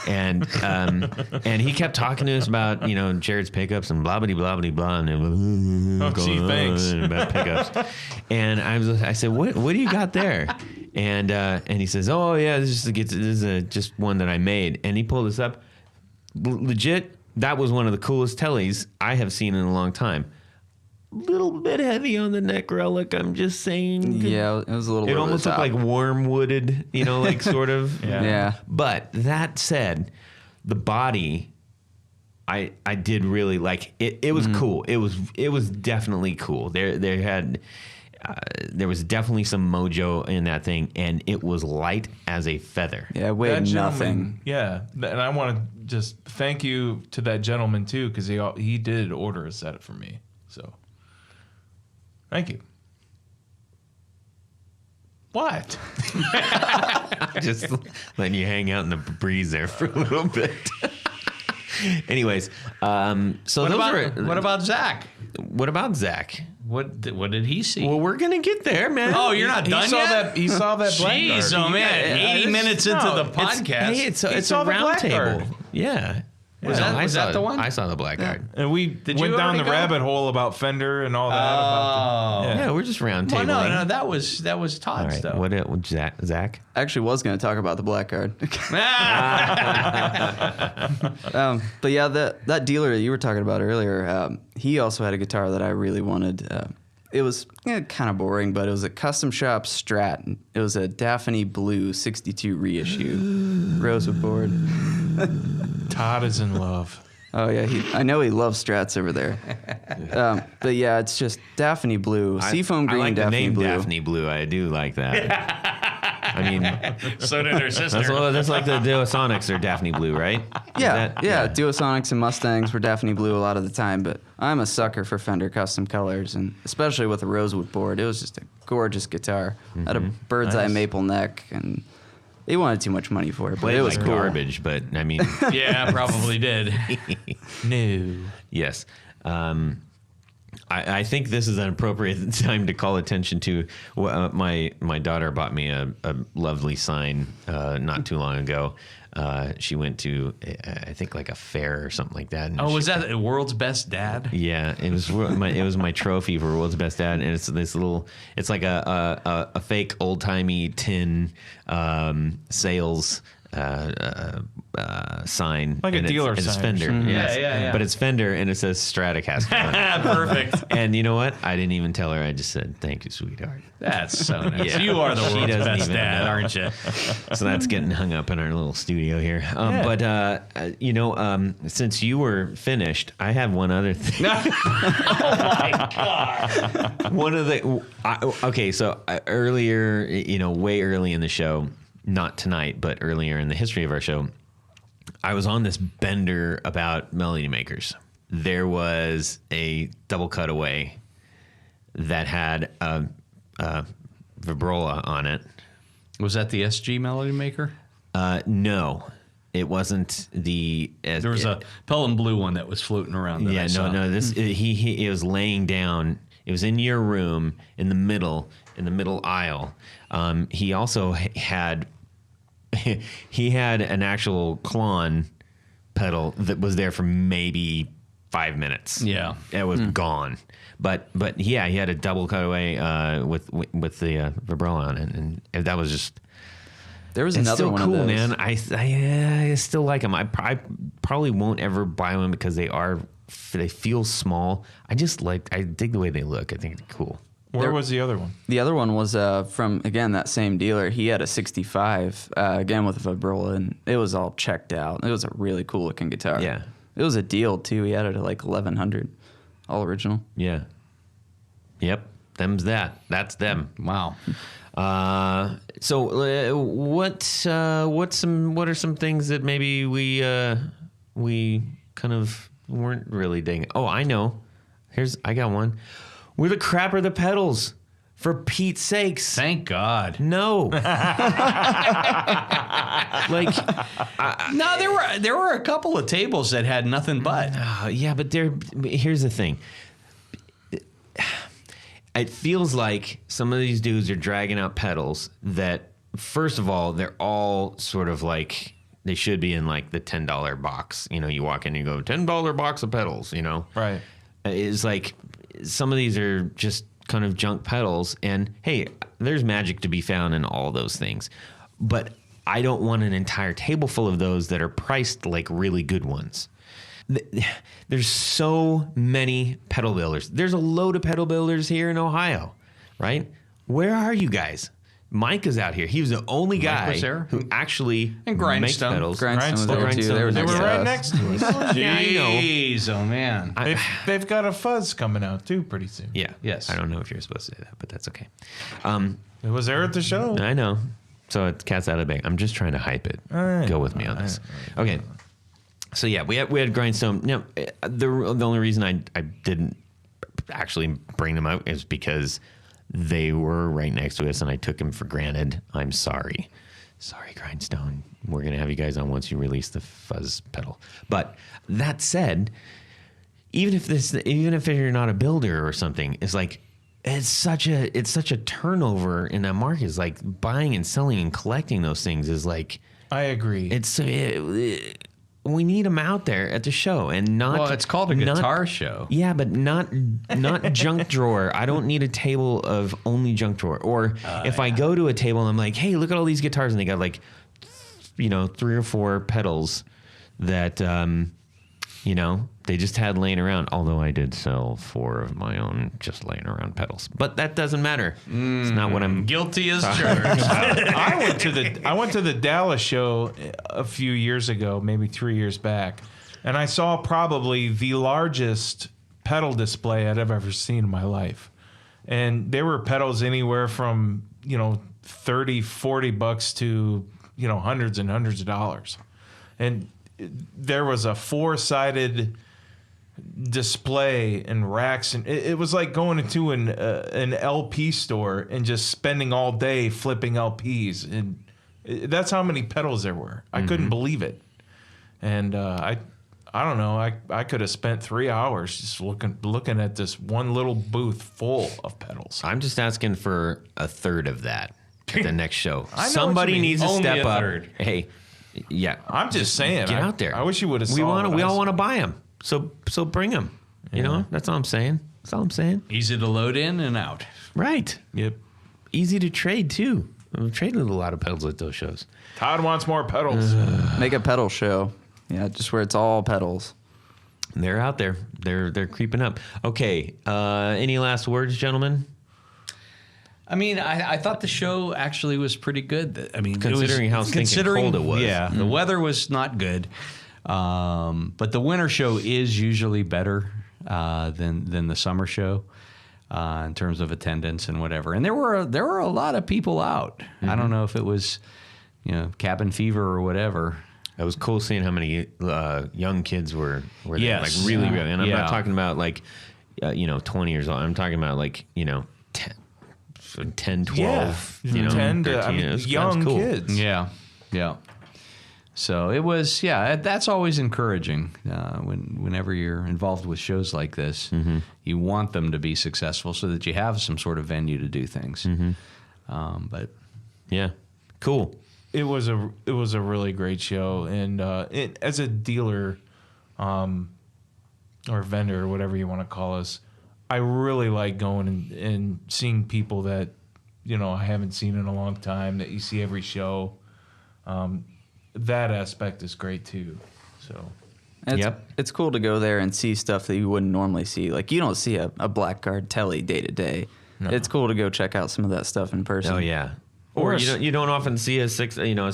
and he kept talking to us about, Jared's pickups and blah, blah, blah, blah, blah. And Oh, gee, thanks. about pickups. And I said, what do you got there? And he says, oh yeah, this is just one that I made. And he pulled this up. Legit, that was one of the coolest tellies I have seen in a long time. Little bit heavy on the neck relic, I'm just saying. Yeah, it was a little. It over almost the looked top. like worm-wooded, like sort of. Yeah. But that said, the body, I did really like it. It was cool. It was definitely cool. There was definitely some mojo in that thing, and it was light as a feather. Yeah, it weighed That nothing. gentleman, yeah, and I want to just thank you to that gentleman too, because he did order a set for me. So, thank you. What? Just letting you hang out in the breeze there for a little bit. Anyways, so What about Zach? what about Zach? What did he see? Well, we're gonna get there, man. Oh, you're not done yet? He saw that Blackguard. Jeez, oh man, 80 minutes into the podcast. It's a saw the round table. Blackguard. Yeah. Was that the one? I saw the Blackguard. And we you went down already the go? rabbit hole about Fender and all that. About the, Yeah, we're just round Well, table. no, that was All Todd's right. though. What Zach? I actually was going to talk about the Blackguard. But yeah, that dealer that you were talking about earlier, he also had a guitar that I really wanted. It was kind of boring, but it was a custom shop Strat. It was a Daphne Blue 62 reissue, rosewood board. Todd is in love. Oh yeah, I know he loves Strats over there. But yeah, it's just Daphne Blue, seafoam green I like Daphne the name Blue. Daphne Blue. I do like that. I mean, So did her sister. that's like the Duosonics are Daphne Blue, right? Yeah, Duosonics and Mustangs were Daphne Blue a lot of the time, but I'm a sucker for Fender custom colors, and especially with a rosewood board. It was just a gorgeous guitar. Had a bird's eye maple neck, and they wanted too much money for it, but Played it was like cool. garbage, but I mean, Yeah, probably did. No. yes. I think this is an appropriate time to call attention to my daughter bought me a lovely sign not too long ago. She went to I think like a fair or something like that. And Oh, was that the World's Best Dad? yeah, it was my trophy for World's Best Dad, and it's this little. It's like a fake old timey tin sales sign, Like a and dealer it's sign. Fender, yes. Yeah. But it's Fender, and it says Stratocaster. on it. Perfect. And you know what? I didn't even tell her. I just said, "Thank you, sweetheart." That's so nice. Yeah. You are the She world's doesn't best even dad, know. aren't you? So that's getting hung up in our little studio here. But since you were finished, I have one other thing. One of the earlier, way early in the show, not tonight, but earlier in the history of our show, I was on this bender about melody makers. there was a double cutaway that had a vibrola on it. Was that the SG Melody Maker? No, it wasn't the. There was a Pelham Blue one that was floating around. That I saw. no. This he was laying down. It was in your room in the middle aisle. He also had an actual Klon pedal that was there for maybe 5 minutes. Yeah, it was gone. But yeah, he had a double cutaway with the vibrola on it, and that was just. There was It's another still one cool, of those. man. I still like them. I probably won't ever buy one because they feel small. I dig the way they look. I think they're cool. Where was the other one? The other one was from, again, that same dealer. He had a 65, again, with a vibrola, and it was all checked out. It was a really cool looking guitar. Yeah. It was a deal, too. He had it at like $1,100, all original. Yeah. Yep. Them's that. That's them. Wow. So what are some things that maybe we kind of weren't really digging? Oh, I know. I got one. We're the crap are the pedals. For Pete's sakes. Thank God. No. No, there were a couple of tables that had nothing but. Yeah, but here's the thing. It feels like some of these dudes are dragging out pedals that, first of all, they're all sort of like, they should be in like the $10 box. You know, you walk in and you go, $10 box of pedals, you know? Right. It's like some of these are just kind of junk pedals. And hey, there's magic to be found in all those things. But I don't want an entire table full of those that are priced like really good ones. There's so many pedal builders. There's a load of pedal builders here in Ohio, right? Where are you guys? Mike is out here. He was the only guy who actually And makes Grindstone. pedals. Grindstone was there, too. Grindstone They were was They next were to right us. next to us. Yeah, I know. Jeez, oh man. They've got a fuzz coming out too pretty soon. Yeah. Yes. I don't know if you're supposed to say that, but that's okay. It was there at the show. I know. So it's cat's out of the bag. I'm just trying to hype it. Go with me on this. Okay. So yeah, we had Grindstone. Now, the only reason I didn't actually bring them out is because they were right next to us, and I took them for granted. I'm sorry. Sorry, Grindstone. We're going to have you guys on once you release the fuzz pedal. But that said, even if you're not a builder or something, it's like it's such a turnover in that market. It's like buying and selling and collecting those things is like I agree. we need them out there at the show and not. Well, it's called a guitar show. Yeah, but not junk drawer. I don't need a table of only junk drawer. Or if I go to a table and I'm like, hey, look at all these guitars, and they got like, 3 or 4 pedals that, they just had laying around. Although I did sell 4 of my own just laying around pedals, but that doesn't matter. It's not what I'm Guilty as charged. I went to the Dallas show a few years ago, maybe 3 years back, and I saw probably the largest pedal display I'd ever seen in my life. And there were pedals anywhere from, $30, $40 to, hundreds and hundreds of dollars. And there was a 4-sided display and racks, and it was like going into an LP store and just spending all day flipping LPs, and that's how many pedals there were. I couldn't believe it, and I don't know. I could have spent 3 hours just looking at this one little booth full of pedals. I'm just asking for a third of that at the next show. I know Somebody what you mean. needs to Only step a up. third. Hey, yeah. I'm just saying. Get out there. I wish you would have. We all want to buy them. So bring them. Yeah. That's all I'm saying. That's all I'm saying. Easy to load in and out. Right. Yep. Easy to trade too. I've traded a lot of pedals at those shows. Todd wants more pedals. Make a pedal show. Yeah, just where it's all pedals. They're out there. They're creeping up. Okay. Any last words, gentlemen? I mean, I thought the show actually was pretty good. I mean, Considering how stinking cold it was. Yeah, the weather was not good. But the winter show is usually better than the summer show in terms of attendance and whatever. And there were a lot of people out. I don't know if it was cabin fever or whatever. It was cool seeing how many young kids were there. Yes. Like really, really. And I'm Yeah. not talking about like, 20 years old. I'm talking about like, 10, 12, 10 to 13. It was young cool. kids. Yeah. So it was, that's always encouraging whenever you're involved with shows like this. Mm-hmm. You want them to be successful so that you have some sort of venue to do things. Mm-hmm. But Yeah. Cool. It was a really great show, and as a dealer, or vendor, or whatever you want to call us, I really like going and seeing people that I haven't seen in a long time that you see every show. That aspect is great too. So It's cool to go there and see stuff that you wouldn't normally see. Like you don't see a black guard telly day to day. It's cool to go check out some of that stuff in person. Oh yeah. Or you don't often see a 61 or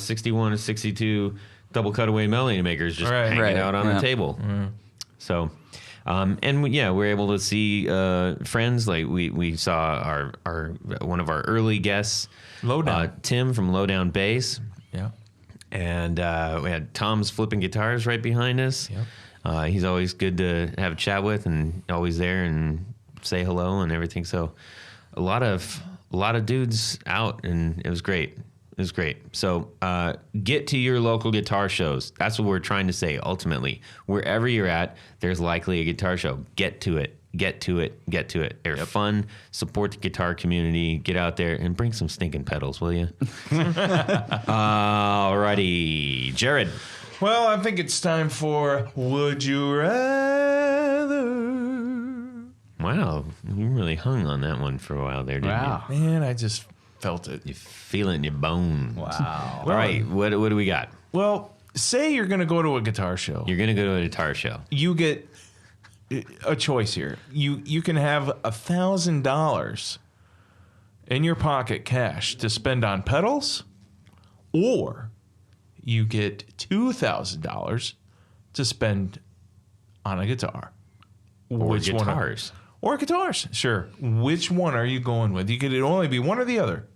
62 double cutaway melody makers just hanging out on the table. So, we're able to see friends. Like we saw our one of our early guests, Lowdown. Tim from Lowdown Bass. yeah. And we had Tom's flipping guitars right behind us. Yep. He's always good to have a chat with and always there and say hello and everything. So a lot of dudes out, and it was great. So get to your local guitar shows. That's what we're trying to say ultimately. Wherever you're at, there's likely a guitar show. Get to it. They're fun. Support the guitar community. Get out there and bring some stinking pedals, will you? Alrighty. Jared. Well, I think it's time for Would You Rather? Wow. You really hung on that one for a while there, didn't wow. Man, I just felt it. you? You feel it in your bones. Wow. All right. What do we got? Well, say you're going to go to a guitar show. You're going to go to a guitar show. You get a choice here. You can have $1,000 in your pocket cash to spend on pedals, or you get $2,000 to spend on a guitar. Or guitars. Or guitars, sure. Which one are you going with? You could only be one or the other.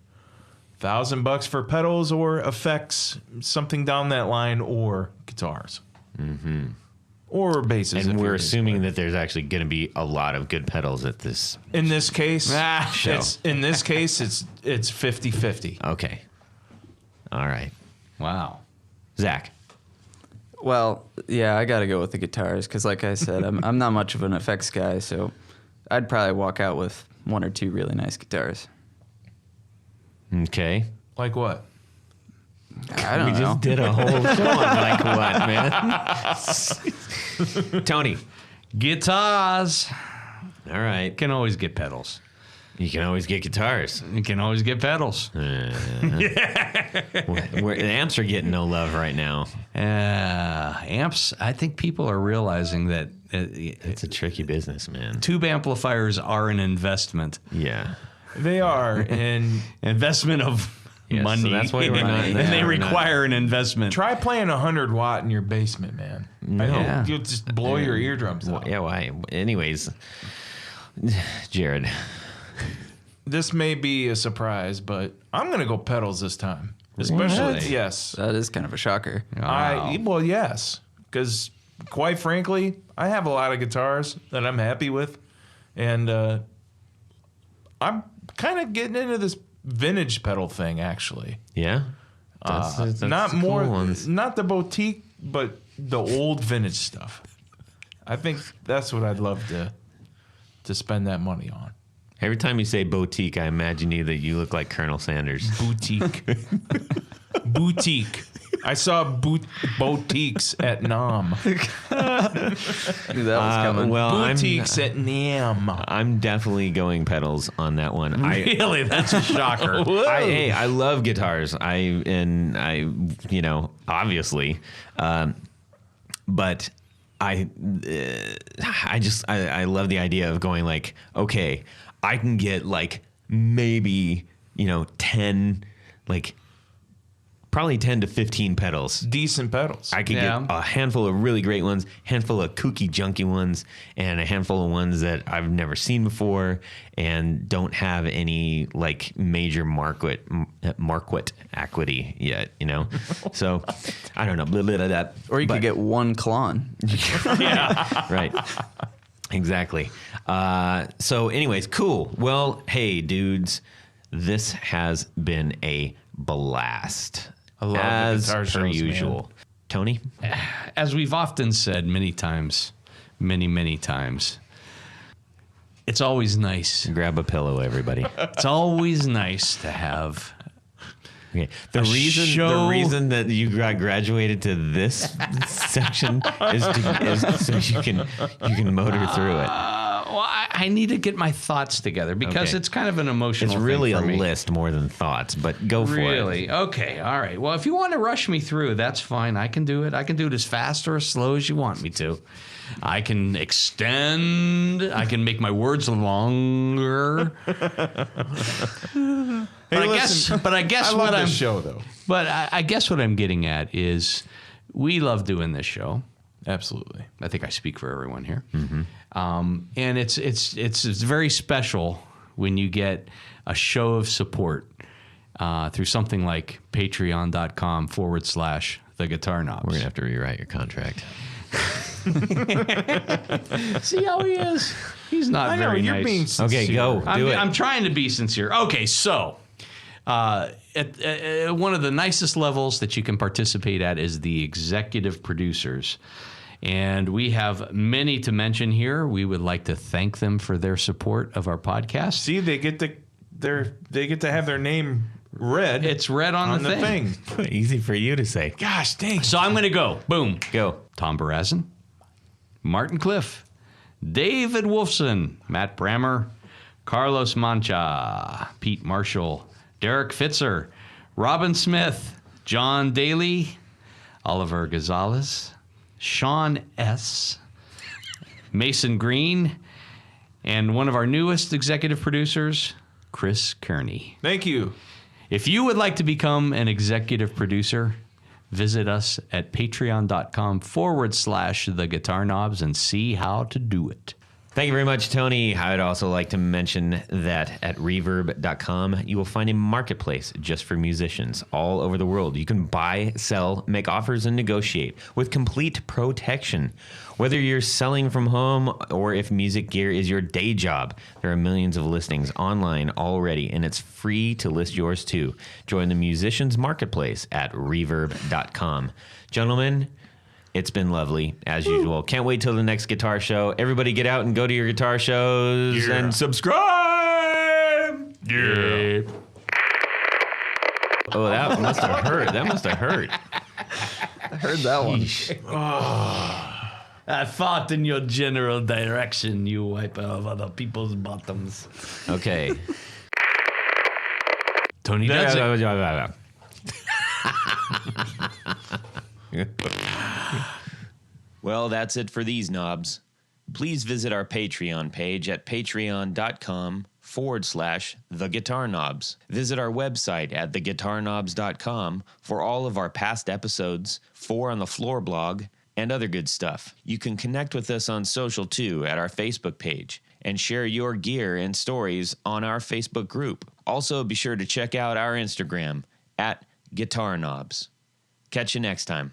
$1,000 for pedals or effects, something down that line, or guitars. Mm-hmm. Or basses. And we're assuming that there's actually going to be a lot of good pedals at this. In this case, show. it's 50-50. Okay. All right. Wow. Zach. Well, yeah, I got to go with the guitars because, like I said, I'm not much of an effects guy, so I'd probably walk out with one or two really nice guitars. Okay. Like what? I don't We know. just did a whole show on like what, man? Tony. Guitars. All right. Can always get pedals. You can always get guitars. You can always get pedals. The amps are getting no love right now. Amps, I think people are realizing that It's a tricky business, man. tube amplifiers are an investment. Yeah. They are, and Investment of Yeah, money. so that's why we're not- and they we're not- require an investment. try playing 100 watt in your basement, man. I know Yeah. you'll just blow your eardrums out. Yeah, why? Anyways, Jared. This may be a surprise, but I'm going to go pedals this time. Especially, What? yes. That is kind of a shocker. Well, yes. Because, quite frankly, I have a lot of guitars that I'm happy with. And I'm kind of getting into this vintage pedal thing, actually. Yeah. That's Not the more, cool ones. not the boutique, but the old vintage stuff. I think that's what I'd love to spend that money on. Every time you say boutique, I imagine you that you look like Colonel Sanders. Boutique. Boutique. I saw boutiques at Nam. Knew that was coming. Well, Boutiques at Nam. I'm definitely going pedals on that one. Really? That's a shocker. I love guitars. Obviously, but I love the idea of going like, okay, I can get like maybe 10 like probably 10 to 15 pedals. Decent pedals. I could get a handful of really great ones, handful of kooky, junky ones, and a handful of ones that I've never seen before and don't have any like major market equity yet, you know? So I don't know. Blah, blah, blah, blah. Or you could get one Klon. Yeah, right. Exactly. So anyways, cool. Well, hey, dudes, this has been a blast. I love as the guitar per shows, usual. man. Tony? As we've often said many times, many times, it's always nice. Grab a pillow, everybody. It's always nice to have Okay. The reason that you got graduated to this section is so you can motor through it. Well, I need to get my thoughts together because Okay. it's kind of an emotional It's really thing a for me. list more than thoughts, but go for it. Really? Okay. All right. Well, if you want to rush me through, that's fine. I can do it. I can do it as fast or as slow as you want me to. I can extend. I can make my words longer. But I guess I what love I'm this show, though. But I guess what I'm getting at is we love doing this show. Absolutely. I think I speak for everyone here. And it's very special when you get a show of support through something like patreon.com/the Guitar Knobs. We're going to have to rewrite your contract. See how he is? He's not very you're nice. being sincere. Okay, go. Do it. I'm trying to be sincere. Okay, so at one of the nicest levels that you can participate at is the executive producers. And we have many to mention here. We would like to thank them for their support of our podcast. See, they get to have their name read. It's read on the thing. Easy for you to say. Gosh dang. So I'm going to go. Boom. Go. Tom Barazin, Martin Cliff, David Wolfson, Matt Brammer, Carlos Mancha, Pete Marshall, Derek Fitzer, Robin Smith, John Daly, Oliver Gonzalez, Sean S., Mason Green, and one of our newest executive producers, Chris Kearney. Thank you. If you would like to become an executive producer, visit us at patreon.com/the Guitar Knobs and see how to do it. Thank you very much, Tony. I would also like to mention that at reverb.com, you will find a marketplace just for musicians all over the world. You can buy, sell, make offers, and negotiate with complete protection. Whether you're selling from home or if music gear is your day job, there are millions of listings online already, and it's free to list yours too. Join the musicians marketplace at reverb.com. Gentlemen, it's been lovely, as usual. Can't wait till the next guitar show. Everybody get out and go to your guitar shows and subscribe! Yeah. Oh, that must have hurt. That must have hurt. I heard that one. I fought in your general direction, you wiper of other people's bottoms. Okay. Tony Dudzik. Well, that's it for these knobs. Please visit our Patreon page at patreon.com/the Guitar Knobs. Visit our website at theguitarknobs.com for all of our past episodes, 4 on the Floor blog, and other good stuff. You can connect with us on social too at our Facebook page and share your gear and stories on our Facebook group. Also, be sure to check out our Instagram at Guitar Knobs. Catch you next time.